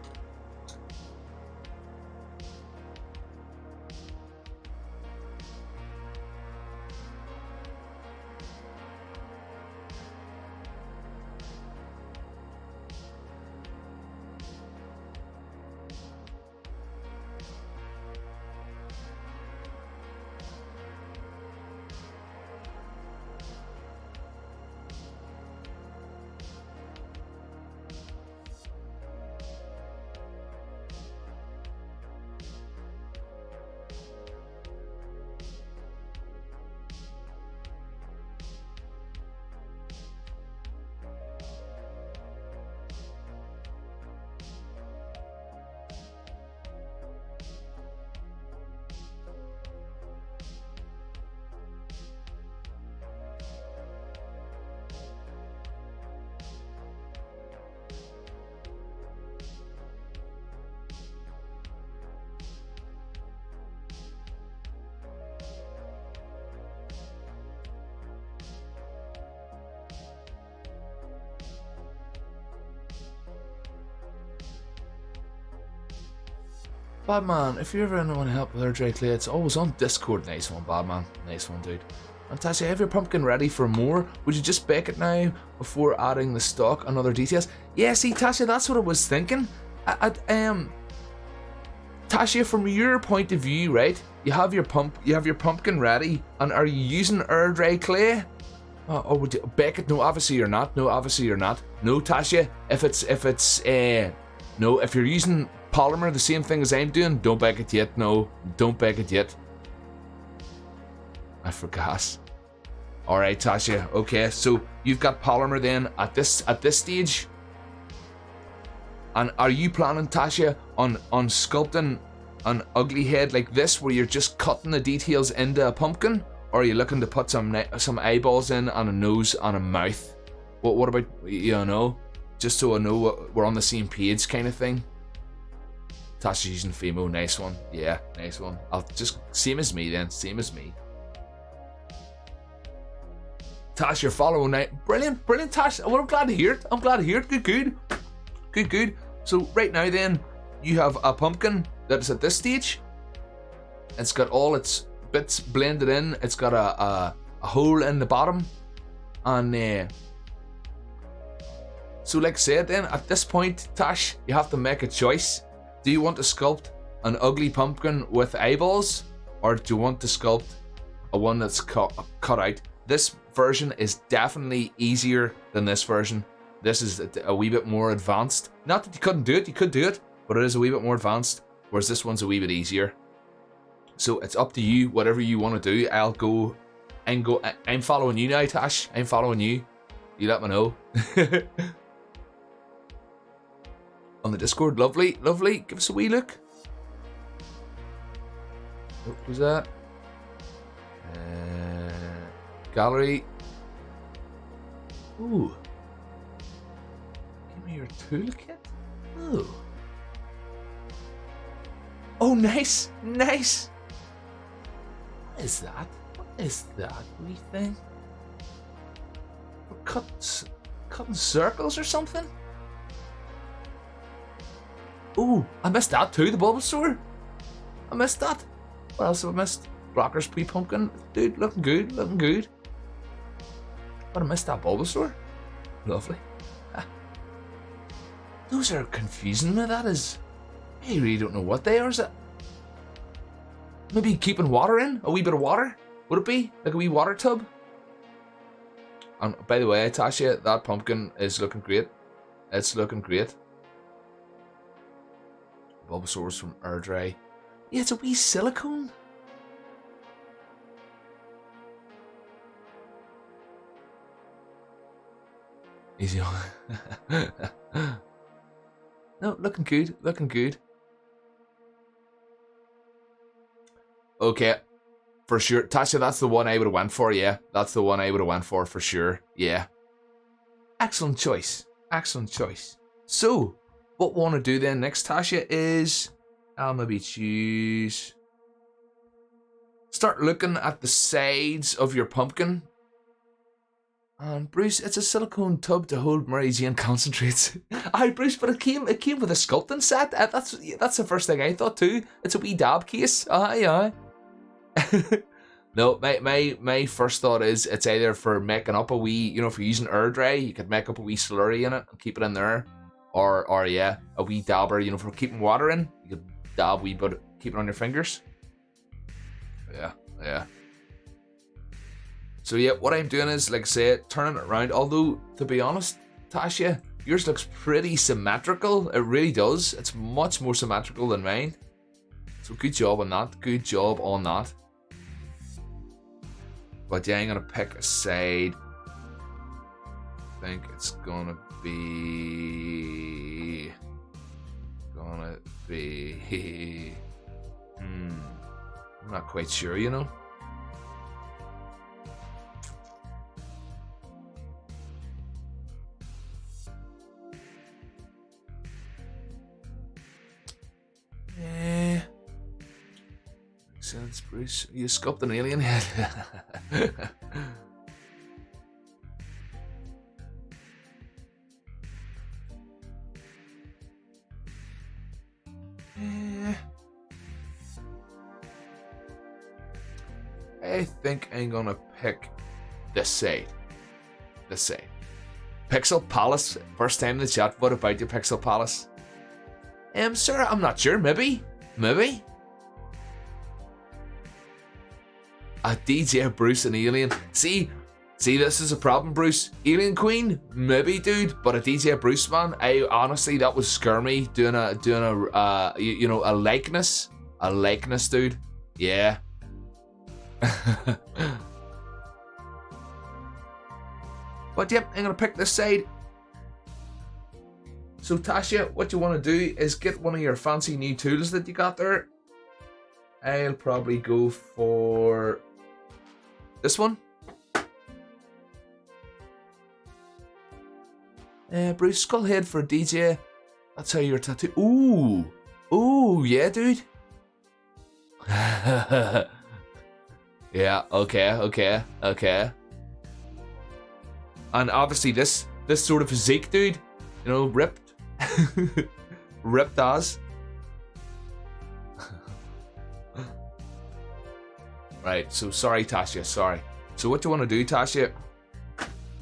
Speaker 1: Badman, if you ever want to help with her dry clay, it's always on Discord. Nice one, Badman. Nice one, dude. And Tasha, have your pumpkin ready for more? Would you just bake it now before adding the stock and other details? Yeah, see, Tasha, that's what I was thinking. Tasha, from your point of view, right? You have your pumpkin ready, and are you using air dry clay? Or would you bake it? No, obviously you're not. No, obviously you're not. No, Tasha, if you're using polymer, the same thing as I'm doing, don't bake it yet. No, don't bake it yet. I forgot. Alright, Tasha. Okay, so you've got polymer then at this stage. And are you planning, Tasha, on sculpting an ugly head like this, where you're just cutting the details into a pumpkin? Or are you looking to put some eyeballs in and a nose and a mouth? What about, just so I know we're on the same page kind of thing? Tasha's using Fimo, nice one. Yeah, nice one. I'll just, same as me then, same as me. Tash, you're following now. Brilliant, Tash. Well, I'm glad to hear it. Good. So right now then, you have a pumpkin that's at this stage. It's got all its bits blended in. It's got a hole in the bottom. And so like I said then, at this point, Tash, you have to make a choice. Do you want to sculpt an ugly pumpkin with eyeballs? Or do you want to sculpt a one that's cut out? This version is definitely easier than this version. This is a wee bit more advanced. Not that you couldn't do it, you could do it, but it is a wee bit more advanced, whereas this one's a wee bit easier. So it's up to you, whatever you want to do. I'm following you now, Tash. I'm following you. You let me know. On the Discord, lovely. Give us a wee look. What was that? Gallery. Ooh. Give me your toolkit. Ooh. Oh, nice. What is that? Wee thing? Cutting circles or something? Ooh, I missed that too, the Bulbasaur. I missed that. What else have I missed? Blocker's pre-pumpkin. Dude, looking good. But I missed that Bulbasaur. Lovely. Those are confusing me, that is. I really don't know what they are. Is it maybe keeping water in? A wee bit of water? Would it be? Like a wee water tub? And by the way, Tasha, that pumpkin is looking great. It's looking great. Bulbasaur's from Erdray. Yeah, it's a wee silicone. Easy on. No, looking good. Okay, for sure. Tasha, that's the one I would have went for, yeah. That's the one I would have went for sure, yeah. Excellent choice. So, what we want to do then next, Tasha, is I'll maybe choose... Start looking at the sides of your pumpkin. And Bruce, it's a silicone tub to hold Mary Jane concentrates. Aye, Bruce, but it came with a sculpting set. That's the first thing I thought too. It's a wee dab case. Aye. No, my first thought is it's either for making up a wee, for using air dry, you could make up a wee slurry in it and keep it in there, or yeah, a wee dabber, for keeping water in. You could dab a wee bit, keep it on your fingers. Yeah. So yeah, what I'm doing is, like I say, turning it around. Although, to be honest, Tasha, yours looks pretty symmetrical. It really does. It's much more symmetrical than mine. So good job on that. But yeah, I'm gonna pick a side. I think it's gonna be... I'm not quite sure, Yeah. Makes sense, Bruce. You sculpt an alien head. I think I'm gonna pick this side. This side. Pixel Palace. First time in the chat. What about your Pixel Palace? Sir, I'm not sure. Maybe. Maybe. A DJ Bruce and Alien. See, this is a problem, Bruce. Alien Queen, maybe, dude, but a DJ Bruce, man. I honestly, that would scare me. Doing a likeness, dude. Yeah. But yep, I'm gonna pick this side. So Tasha, what you want to do is get one of your fancy new tools that you got there. I'll probably go for this one. Bruce, Skullhead for DJ. That's how your tattoo. Ooh, yeah, dude. Yeah, okay. And obviously this sort of physique, dude. You know, ripped. Ripped as. Right, so sorry, Tasha, sorry. So what you want to do, Tasha,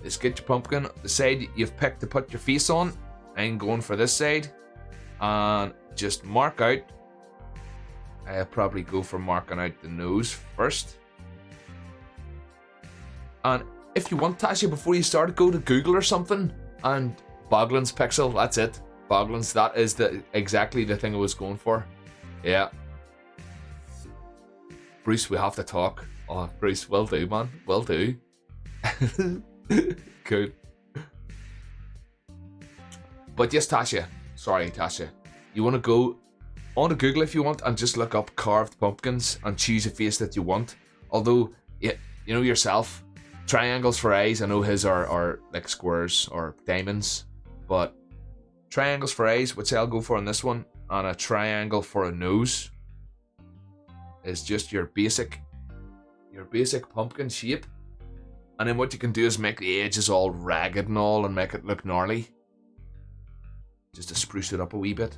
Speaker 1: is get your pumpkin, the side you've picked to put your face on. I'm going for this side. And just mark out. I'll probably go for marking out the nose first. And if you want, Tasha, before you start, go to Google or something and Boglin's Pixel, that's it. Boglin's, that is exactly the thing I was going for. Yeah. Bruce, we have to talk. Oh, Bruce, will do, man. Will do. Good. But yes, Tasha. Sorry, Tasha. You want to go on to Google if you want and just look up carved pumpkins and choose a face that you want. Although, yeah, you know yourself, triangles for eyes. I know his are like squares or diamonds, but triangles for eyes, which I'll go for on this one, and a triangle for a nose is just your basic pumpkin shape. And then what you can do is make the edges all ragged and all and make it look gnarly. Just to spruce it up a wee bit.